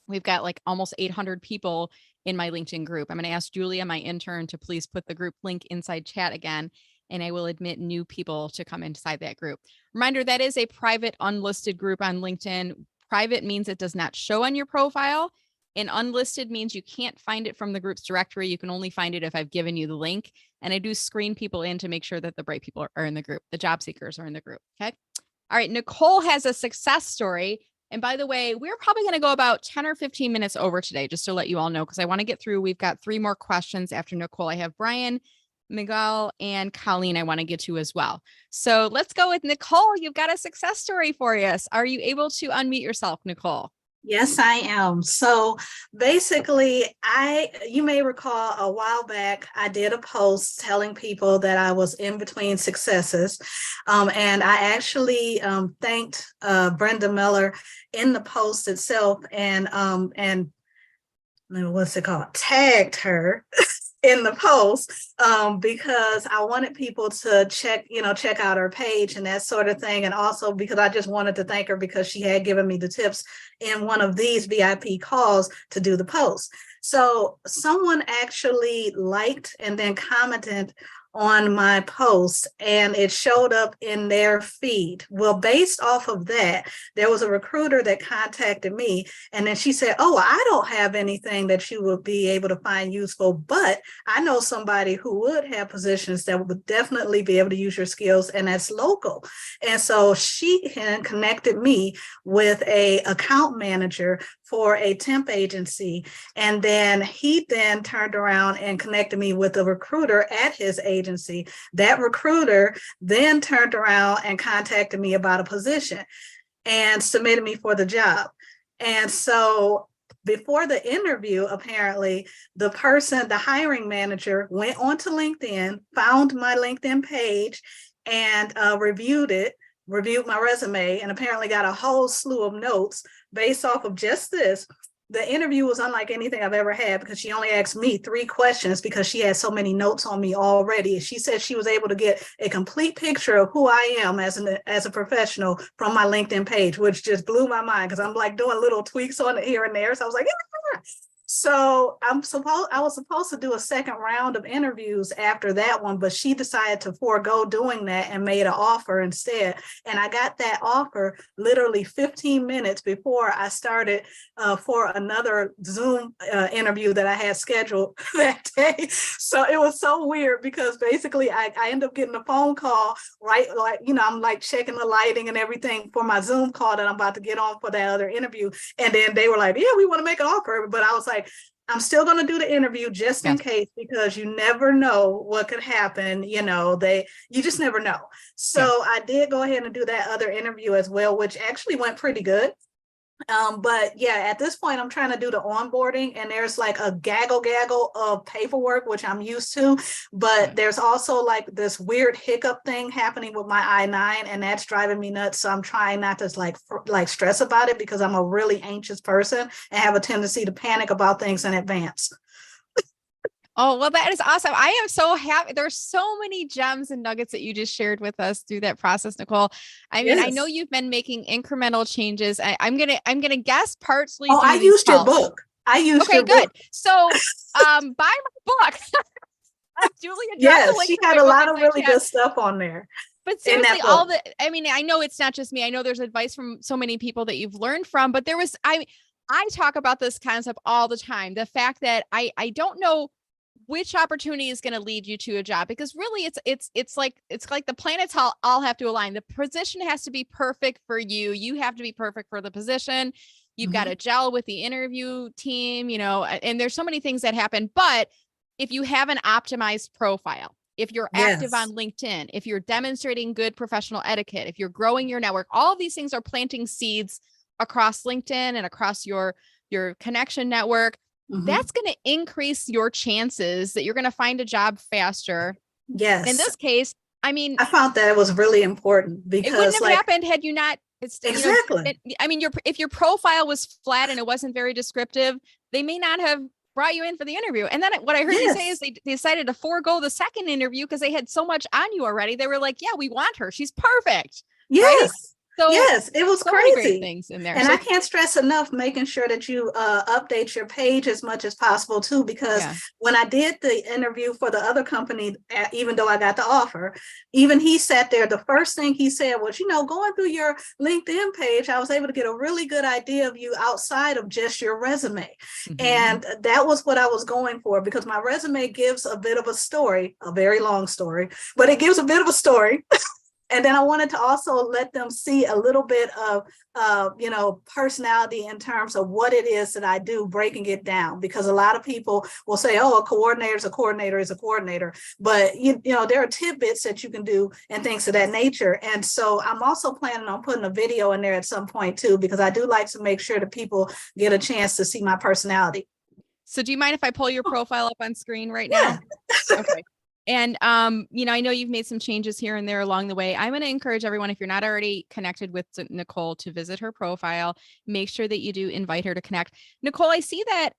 we've got like almost 800 people in my LinkedIn group. I'm going to ask Julia, my intern, to please put the group link inside chat again, and I will admit new people to come inside that group. Reminder, that is a private unlisted group on LinkedIn. Private means it does not show on your profile, and unlisted means you can't find it from the group's directory. You can only find it if I've given you the link. And I do screen people in to make sure that the bright people are in the group. The job seekers are in the group. Okay. All right. Nicole has a success story. And by the way, we're probably going to go about 10 or 15 minutes over today, just to let you all know, because I want to get through. We've got 3 more questions after Nicole. I have Brian, Miguel, and Colleen I want to get to as well. So let's go with Nicole. You've got a success story for us. Are you able to unmute yourself, Nicole? Yes, I am. So basically, you may recall a while back, I did a post telling people that I was in between successes. And I actually thanked Brenda Meller in the post itself and what's it called? Tagged her in the post because I wanted people to check out her page and that sort of thing. And also because I just wanted to thank her because she had given me the tips in one of these VIP calls to do the post. So someone actually liked and then commented on my post, and it showed up in their feed. Well, based off of that, there was a recruiter that contacted me, and then she said, oh, I don't have anything that you would be able to find useful, but I know somebody who would have positions that would definitely be able to use your skills, and that's local. And so she connected me with a account manager for a temp agency. And then he then turned around and connected me with a recruiter at his agency. That recruiter then turned around and contacted me about a position and submitted me for the job. And so before the interview, apparently the hiring manager went onto LinkedIn, found my LinkedIn page and reviewed my resume, and apparently got a whole slew of notes based off of just this. The interview was unlike anything I've ever had because she only asked me 3 questions because she had so many notes on me already. She said she was able to get a complete picture of who I am as a professional from my LinkedIn page, which just blew my mind because I'm like doing little tweaks on it here and there. So I was like, yeah. So I was supposed to do a second round of interviews after that one, but she decided to forego doing that and made an offer instead. And I got that offer literally 15 minutes before I started for another Zoom interview that I had scheduled that day. So it was so weird because basically I ended up getting a phone call, right? Like, I'm like checking the lighting and everything for my Zoom call that I'm about to get on for that other interview. And then they were like, yeah, we want to make an offer. But I was like, I'm still going to do the interview just in case, because you never know what could happen. You just never know. So I did go ahead and do that other interview as well, which actually went pretty good. But yeah, at this point, I'm trying to do the onboarding, and there's like a gaggle of paperwork, which I'm used to, but there's also like this weird hiccup thing happening with my I-9, and that's driving me nuts. So I'm trying not to like stress about it because I'm a really anxious person and have a tendency to panic about things in advance. Oh, well, that is awesome. I am so happy. There's so many gems and nuggets that you just shared with us through that process, Nicole. I mean, I know you've been making incremental changes. I'm gonna guess partly. Oh, I used your book. Okay, good. So, buy my book. Julia. Yes, she had a lot of really good stuff on there. But seriously, I know it's not just me. I know there's advice from so many people that you've learned from, but I talk about this concept all the time. The fact that I don't know which opportunity is going to lead you to a job, because really it's like the planets all have to align. The position has to be perfect for you. You have to be perfect for the position. You've got to gel with the interview team, and there's so many things that happen. But if you have an optimized profile, if you're active on LinkedIn, if you're demonstrating good professional etiquette, if you're growing your network, all of these things are planting seeds across LinkedIn and across your connection network. That's going to increase your chances that you're going to find a job faster. Yes. In this case, I mean, I found that it was really important because it wouldn't have happened had you not It's Exactly. I mean, if your profile was flat and it wasn't very descriptive, they may not have brought you in for the interview. And then what I heard you say is Yes. they decided to forego the second interview because they had so much on you already. They were like, yeah, we want her. She's perfect. Right? Yes. So Yes, it was so many great crazy. things in there. And So I can't stress enough making sure that you update your page as much as possible too, because yeah. when I did the interview for the other company, even though I got the offer, even he sat there, the first thing he said was, going through your LinkedIn page, I was able to get a really good idea of you outside of just your resume. Mhm. And that was what I was going for, because my resume gives a bit of a story, a very long story, but it gives a bit of a story. And then I wanted to also let them see a little bit of, personality in terms of what it is that I do, breaking it down, because a lot of people will say, oh, a coordinator is a coordinator is a coordinator. But, there are tidbits that you can do and things of that nature. And so I'm also planning on putting a video in there at some point too, because I do like to make sure that people get a chance to see my personality. So do you mind if I pull your profile up on screen right Yeah. now? Okay. And, I know you've made some changes here and there along the way. I'm going to encourage everyone, if you're not already connected with Nicole, to visit her profile. Make sure that you do invite her to connect. Nicole, I see that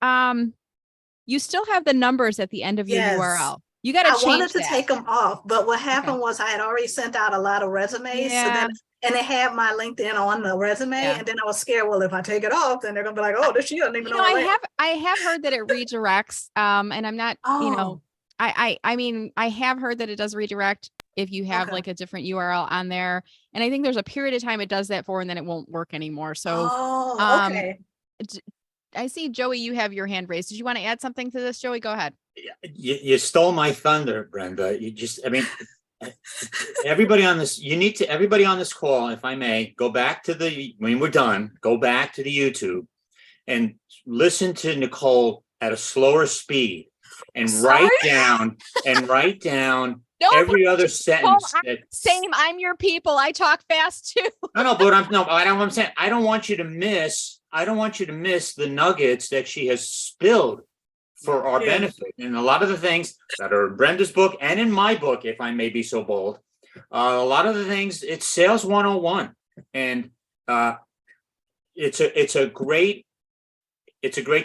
you still have the numbers at the end of your Yes. URL. You got to I change wanted to that. take them off, but what happened was I had already sent out a lot of resumes. So Yeah. and it had my LinkedIn on the resume. Yeah. And then I was scared, well, if I take it off, then they're gonna be like, oh, this she doesn't even know. I have heard that it redirects. And I'm not, Oh. I mean, I have heard that it does redirect if you have Okay. like a different URL on there. And I think there's a period of time it does that for, and then it won't work anymore. So, Okay. I see, Joey, you have your hand raised. Did you want to add something to this, Joey? Go ahead. You stole my thunder, Brenda. Everybody on this call, if I may, when we're done, go back to the YouTube and listen to Nicole at a slower speed and write down every other sentence. Same. I'm your people. I talk fast too. I'm saying, I don't want you to miss the nuggets that she has spilled for our benefit. And a lot of the things that are in Brenda's book and in my book, if I may be so bold, a lot of the things, it's sales 101. And it's a great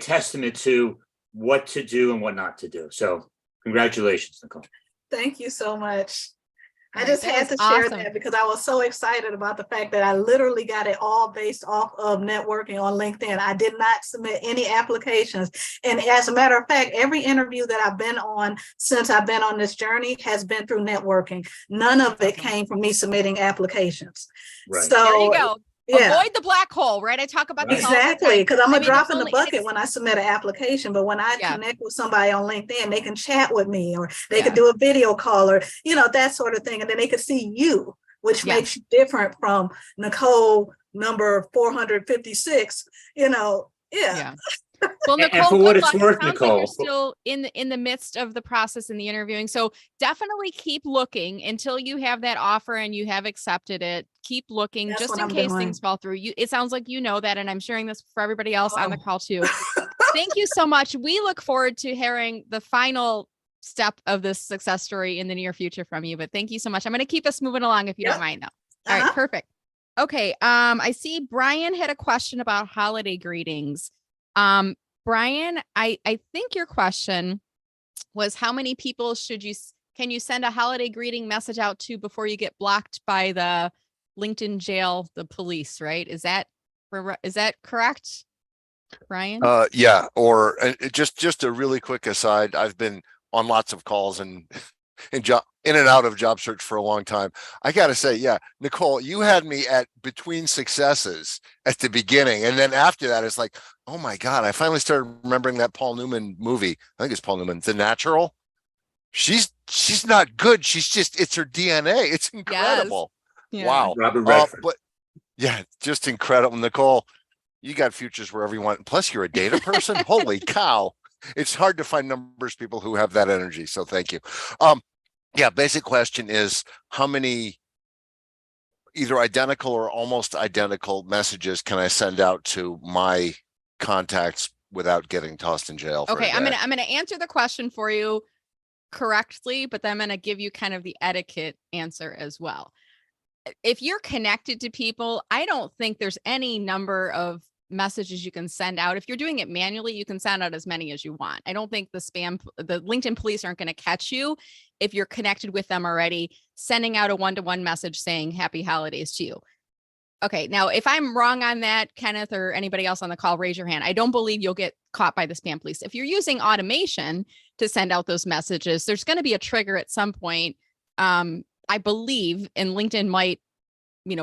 testament to what to do and what not to do. So congratulations, Nicole. Thank you so much. I Right, just that had was to share awesome. that because I was so excited about the fact that I literally got it all based off of networking on LinkedIn. I did not submit any applications. And as a matter of fact, every interview that I've been on since I've been on this journey has been through networking. None of it came from me submitting applications. Right. So There you go. yeah. Avoid the black hole, right? I talk about this all the Exactly, time. because I'm I a mean, drop it's in the only- bucket it's- when I submit an application, but when I Yeah. connect with somebody on LinkedIn, they can chat with me, or they Yeah. can do a video call, or that sort of thing, and then they can see you, which Yes. makes you different from Nicole number 456. Yeah. Well, Nicole, And for what good it's luck. It worth, sounds like Nicole, you're still in the midst of the process in the interviewing. So definitely keep looking until you have that offer and you have accepted it. Keep looking That's just what in I'm case doing. things fall through. It sounds like you know that, and I'm sharing this for everybody else on the call too. Thank you so much. We look forward to hearing the final step of this success story in the near future from you. But thank you so much. I'm going to keep us moving along if you don't mind, though. All right, perfect. Okay. I see Brian had a question about holiday greetings. Brian, I think your question was how many people can you send a holiday greeting message out to before you get blocked by the LinkedIn jail, the police, right? Is that correct, Brian? Yeah. Or just a really quick aside. I've been on lots of calls and in and out of job search for a long time. I got to say, yeah, Nicole, you had me at between successes at the beginning. And then after that, it's like, oh my God, I finally started remembering that Paul Newman movie. I think it's Paul Newman, The Natural. She's not good. It's her DNA. It's incredible. Yes. Yeah. Wow. Robert Redford. But yeah, just incredible. Nicole, you got futures wherever you want. Plus you're a data person. Holy cow. It's hard to find numbers people who have that energy. So thank you. Yeah, basic question is how many either identical or almost identical messages can I send out to my contacts without getting tossed in jail? Okay, I'm gonna answer the question for you correctly, but then I'm gonna give you kind of the etiquette answer as well. if you're connected to people, I don't think there's any number of messages you can send out. If you're doing it manually, you can send out as many as you want. I don't think the LinkedIn police aren't going to catch you if you're connected with them already, sending out a one-to-one message saying happy holidays to you. Okay, now if I'm wrong on that, Kenneth or anybody else on the call, raise your hand. I don't believe you'll get caught by the spam police. If you're using automation to send out those messages, there's going to be a trigger at some point. I believe, and LinkedIn might,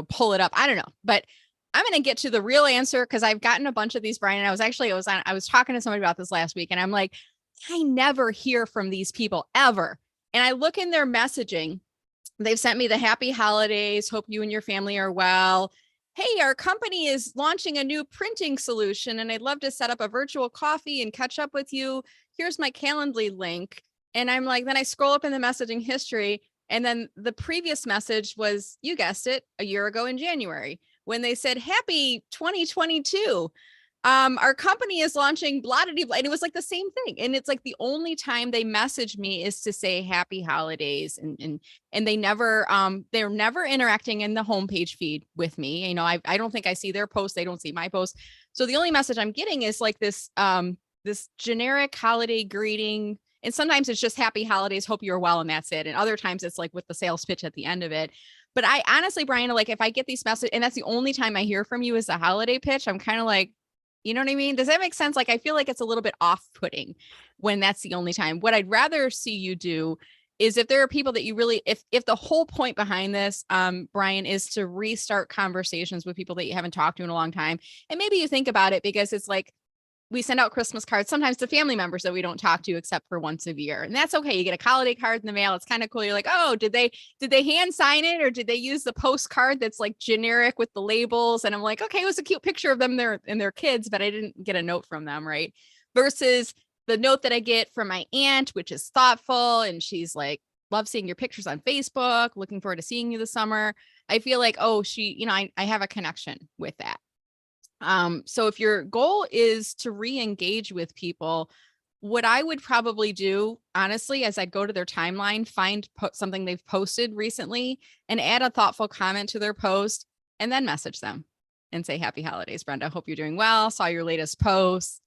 pull it up. I don't know, but I'm going to get to the real answer because I've gotten a bunch of these, Brian. And I was talking to somebody about this last week, and I'm like, I never hear from these people ever. And I look in their messaging. They've sent me the happy holidays. Hope you and your family are well. Hey, our company is launching a new printing solution, and I'd love to set up a virtual coffee and catch up with you. Here's my Calendly link. And I'm like, then I scroll up in the messaging history. And then the previous message was, you guessed it, a year ago in January, when they said, happy 2022. Our company is launching blah, blah, blah. And it was like the same thing. And it's like the only time they message me is to say happy holidays. And they never, they're never interacting in the homepage feed with me. I don't think I see their posts. They don't see my posts. So the only message I'm getting is like this, this generic holiday greeting. And sometimes it's just happy holidays, hope you're well. And that's it. And other times it's like with the sales pitch at the end of it. But I honestly, Brian, like if I get these messages and that's the only time I hear from you is the holiday pitch, I'm kind of like, you know what I mean? Does that make sense? Like, I feel like it's a little bit off-putting when that's the only time. What I'd rather see you do is if there are people that you really, if the whole point behind this, Brian, is to restart conversations with people that you haven't talked to in a long time. And maybe you think about it because it's like, we send out Christmas cards sometimes to family members that we don't talk to except for once a year. And that's okay. You get a holiday card in the mail. It's kind of cool. You're like, oh, did they hand sign it or did they use the postcard that's like generic with the labels? And I'm like, okay, it was a cute picture of them and their kids, but I didn't get a note from them, right? Versus the note that I get from my aunt, which is thoughtful. And she's like, love seeing your pictures on Facebook, looking forward to seeing you this summer. I feel like, oh, she, I have a connection with that. So if your goal is to re-engage with people, what I would probably do, honestly, as I go to their timeline, find something they've posted recently and add a thoughtful comment to their post and then message them and say, happy holidays, Brenda. Hope you're doing well. Saw your latest post.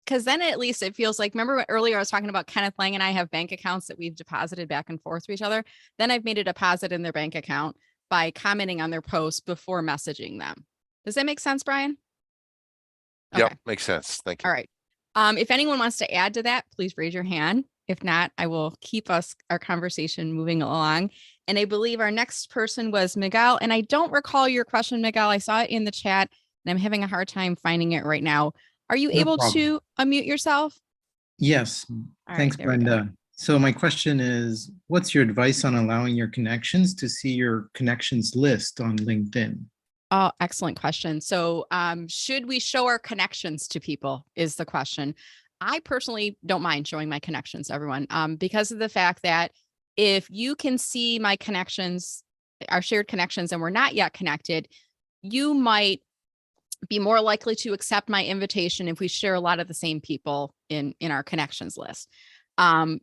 Because then at least it feels like, remember earlier I was talking about Kenneth Lang and I have bank accounts that we've deposited back and forth to each other. Then I've made a deposit in their bank account by commenting on their post before messaging them. Does that make sense, Brian? Yep, Okay. makes sense. Thank you. All right. If anyone wants to add to that, please raise your hand. If not, I will keep our conversation moving along. And I believe our next person was Miguel. And I don't recall your question, Miguel. I saw it in the chat and I'm having a hard time finding it right now. Are you able to unmute yourself? Yes. Thanks, Brenda. So my question is, what's your advice on allowing your connections to see your connections list on LinkedIn? Oh, excellent question. So should we show our connections to people is the question. I personally don't mind showing my connections to everyone because of the fact that if you can see my connections, our shared connections, and we're not yet connected, you might be more likely to accept my invitation if we share a lot of the same people in our connections list.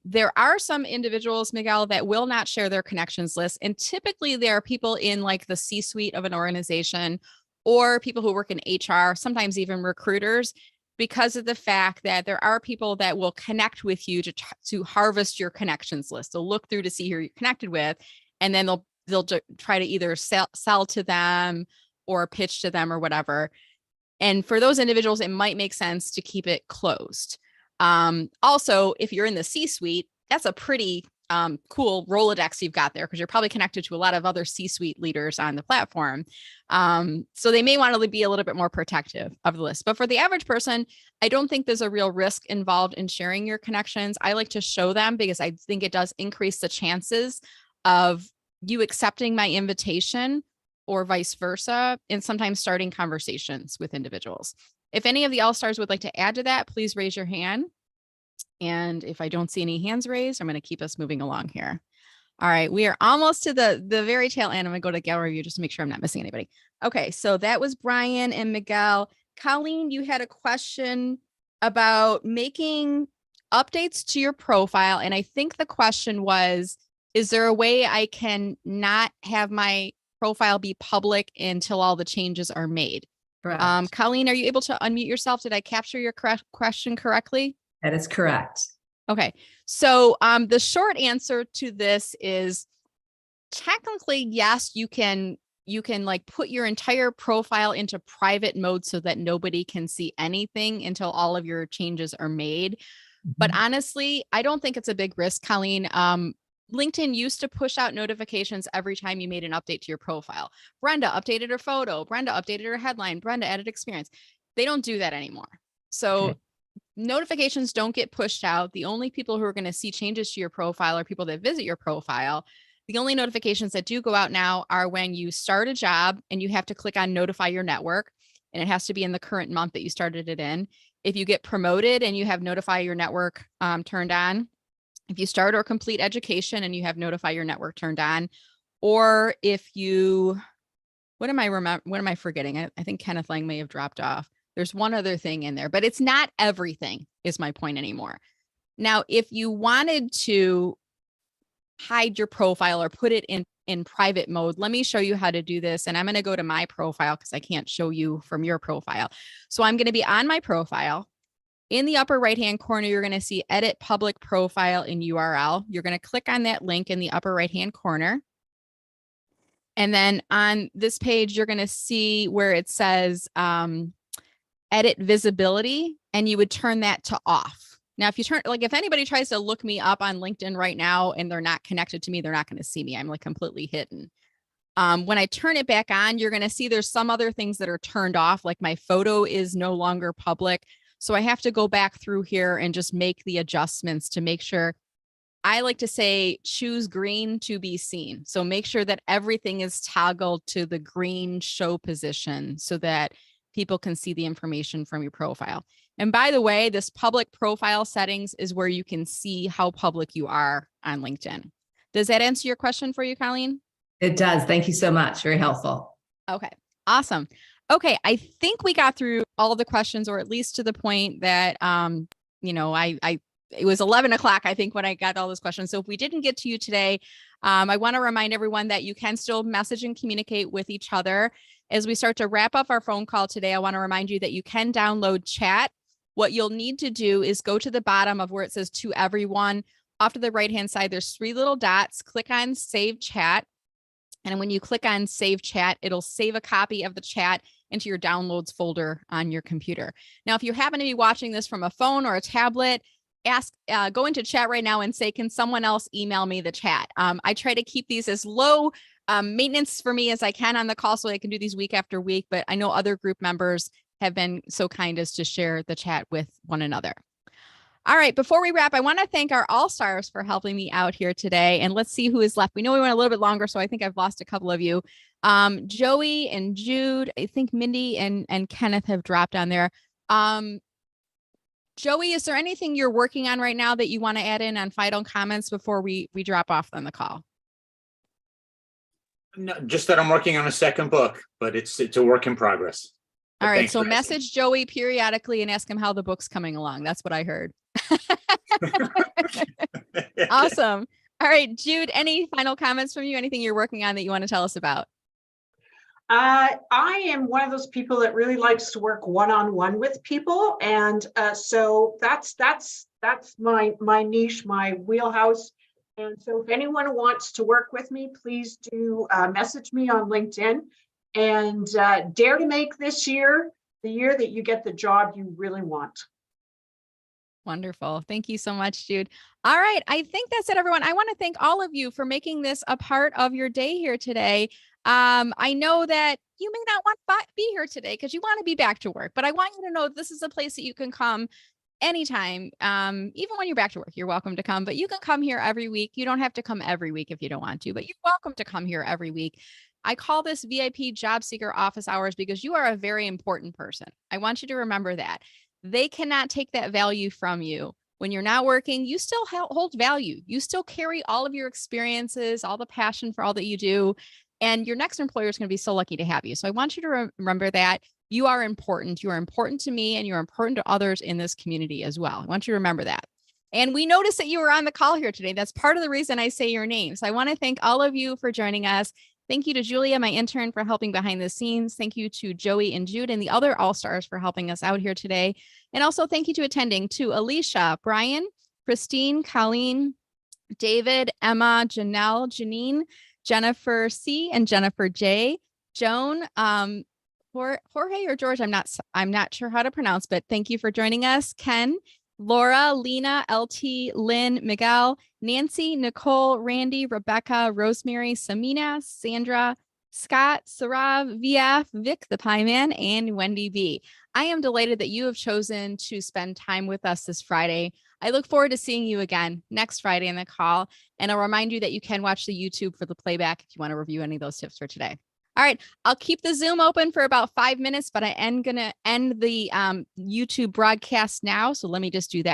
There are some individuals, Miguel, that will not share their connections list. And typically there are people in like the C-suite of an organization or people who work in HR, sometimes even recruiters, because of the fact that there are people that will connect with you to harvest your connections list. They'll look through to see who you're connected with, and then they'll try to either sell to them or pitch to them or whatever. And for those individuals, it might make sense to keep it closed. Also, if you're in the C-suite, that's a pretty cool Rolodex you've got there because you're probably connected to a lot of other C-suite leaders on the platform. So they may want to be a little bit more protective of the list. But for the average person, I don't think there's a real risk involved in sharing your connections. I like to show them because I think it does increase the chances of you accepting my invitation or vice versa, and sometimes starting conversations with individuals. If any of the All-Stars would like to add to that, please raise your hand. And if I don't see any hands raised, I'm going to keep us moving along here. All right, we are almost to the very tail end. I'm going to go to gallery view just to make sure I'm not missing anybody. Okay, so that was Brian and Miguel. Colleen, you had a question about making updates to your profile. And I think the question was, is there a way I can not have my profile be public until all the changes are made. Correct. Colleen, are you able to unmute yourself? Did I capture your question correctly? That is correct. Okay. So the short answer to this is technically, yes, you can like put your entire profile into private mode so that nobody can see anything until all of your changes are made. But honestly, I don't think it's a big risk, Colleen. LinkedIn used to push out notifications every time you made an update to your profile. Brenda updated her photo. Brenda updated her headline. Brenda added experience. They don't do that anymore. So notifications don't get pushed out. The only people who are going to see changes to your profile are people that visit your profile. The only notifications that do go out now are when you start a job and you have to click on notify your network, and it has to be in the current month that you started it in. If you get promoted and you have notify your network turned on, if you start or complete education and you have notify your network turned on, or if you, what am I forgetting? I think Kenneth Lang may have dropped off. There's one other thing in there, but it's not everything is my point anymore. Now, if you wanted to hide your profile or put it in private mode, let me show you how to do this. And I'm going to go to my profile because I can't show you from your profile. So I'm going to be on my profile. In the upper right-hand corner, you're going to see edit public profile in URL. You're going to click on that link in the upper right-hand corner. And then on this page, you're going to see where it says edit visibility, and you would turn that to off. Now, if you turn, like if anybody tries to look me up on LinkedIn right now and they're not connected to me, they're not going to see me. I'm like completely hidden. When I turn it back on, you're going to see there's some other things that are turned off, like my photo is no longer public. So I have to go back through here and just make the adjustments to make sure. I like to say choose green to be seen. So make sure that everything is toggled to the green show position so that people can see the information from your profile. And by the way, this public profile settings is where you can see how public you are on LinkedIn. Does that answer your question for you, Colleen? It does. Thank you so much. Very helpful. Okay, awesome. Okay, I think we got through all the questions, or at least to the point that, you know, it was 11 o'clock, I think, when I got all those questions. So if we didn't get to you today, I want to remind everyone that you can still message and communicate with each other. As we start to wrap up our phone call today, I want to remind you that you can download chat. What you'll need to do is go to the bottom of where it says to everyone. Off to the right-hand side, there's 3 little dots. Click on save chat. And when you click on save chat, it'll save a copy of the chat into your downloads folder on your computer. Now, if you happen to be watching this from a phone or a tablet, go into chat right now and say, can someone else email me the chat? I try to keep these as low maintenance for me as I can on the call so I can do these week after week, but I know other group members have been so kind as to share the chat with one another. All right, before we wrap, I want to thank our all-stars for helping me out here today. And let's see who is left. We know we went a little bit longer, so I think I've lost a couple of you. Joey and Jude, I think Mindy and Kenneth have dropped on there. Joey, is there anything you're working on right now that you want to add in on final comments before we drop off on the call? No, just that I'm working on a second book, but it's a work in progress. All right, so message Joey periodically and ask him how the book's coming along. That's what I heard. Awesome. All right, Jude, any final comments from you? Anything you're working on that you want to tell us about? I am one of those people that really likes to work one-on-one with people. And so that's my niche, my wheelhouse. And so if anyone wants to work with me, please do message me on LinkedIn, and dare to make this year the year that you get the job you really want. Wonderful. Thank you so much, Jude. All right. I think that's it, everyone. I want to thank all of you for making this a part of your day here today. I know that you may not want to be here today because you want to be back to work, but I want you to know this is a place that you can come anytime. Even when you're back to work, you're welcome to come, but you can come here every week. You don't have to come every week if you don't want to, but you're welcome to come here every week. I call this VIP Job Seeker Office Hours because you are a very important person. I want you to remember that. They cannot take that value from you. When you're not working, you still hold value. You still carry all of your experiences, all the passion for all that you do. And your next employer is going to be so lucky to have you. So I want you to remember that you are important. You are important to me, and you're important to others in this community as well. I want you to remember that. And we noticed that you were on the call here today. That's part of the reason I say your name. So I want to thank all of you for joining us. Thank you to Julia, my intern, for helping behind the scenes. Thank you to Joey and Jude and the other all-stars for helping us out here today. And also thank you to attending to Alicia, Brian, Christine, Colleen, David, Emma, Janelle, Janine, Jennifer C, and Jennifer J, Joan, Jorge or George, I'm not sure how to pronounce, but thank you for joining us. Ken, Laura, Lena, LT, Lynn, Miguel, Nancy, Nicole, Randy, Rebecca, Rosemary, Samina, Sandra, Scott, Sarav, VF, Vic the Pie Man, and Wendy B. I am delighted that you have chosen to spend time with us this Friday. I look forward to seeing you again next Friday in the call. And I'll remind you that you can watch the YouTube for the playback if you want to review any of those tips for today. All right, I'll keep the Zoom open for about 5 minutes, but I am going to end the YouTube broadcast now. So let me just do that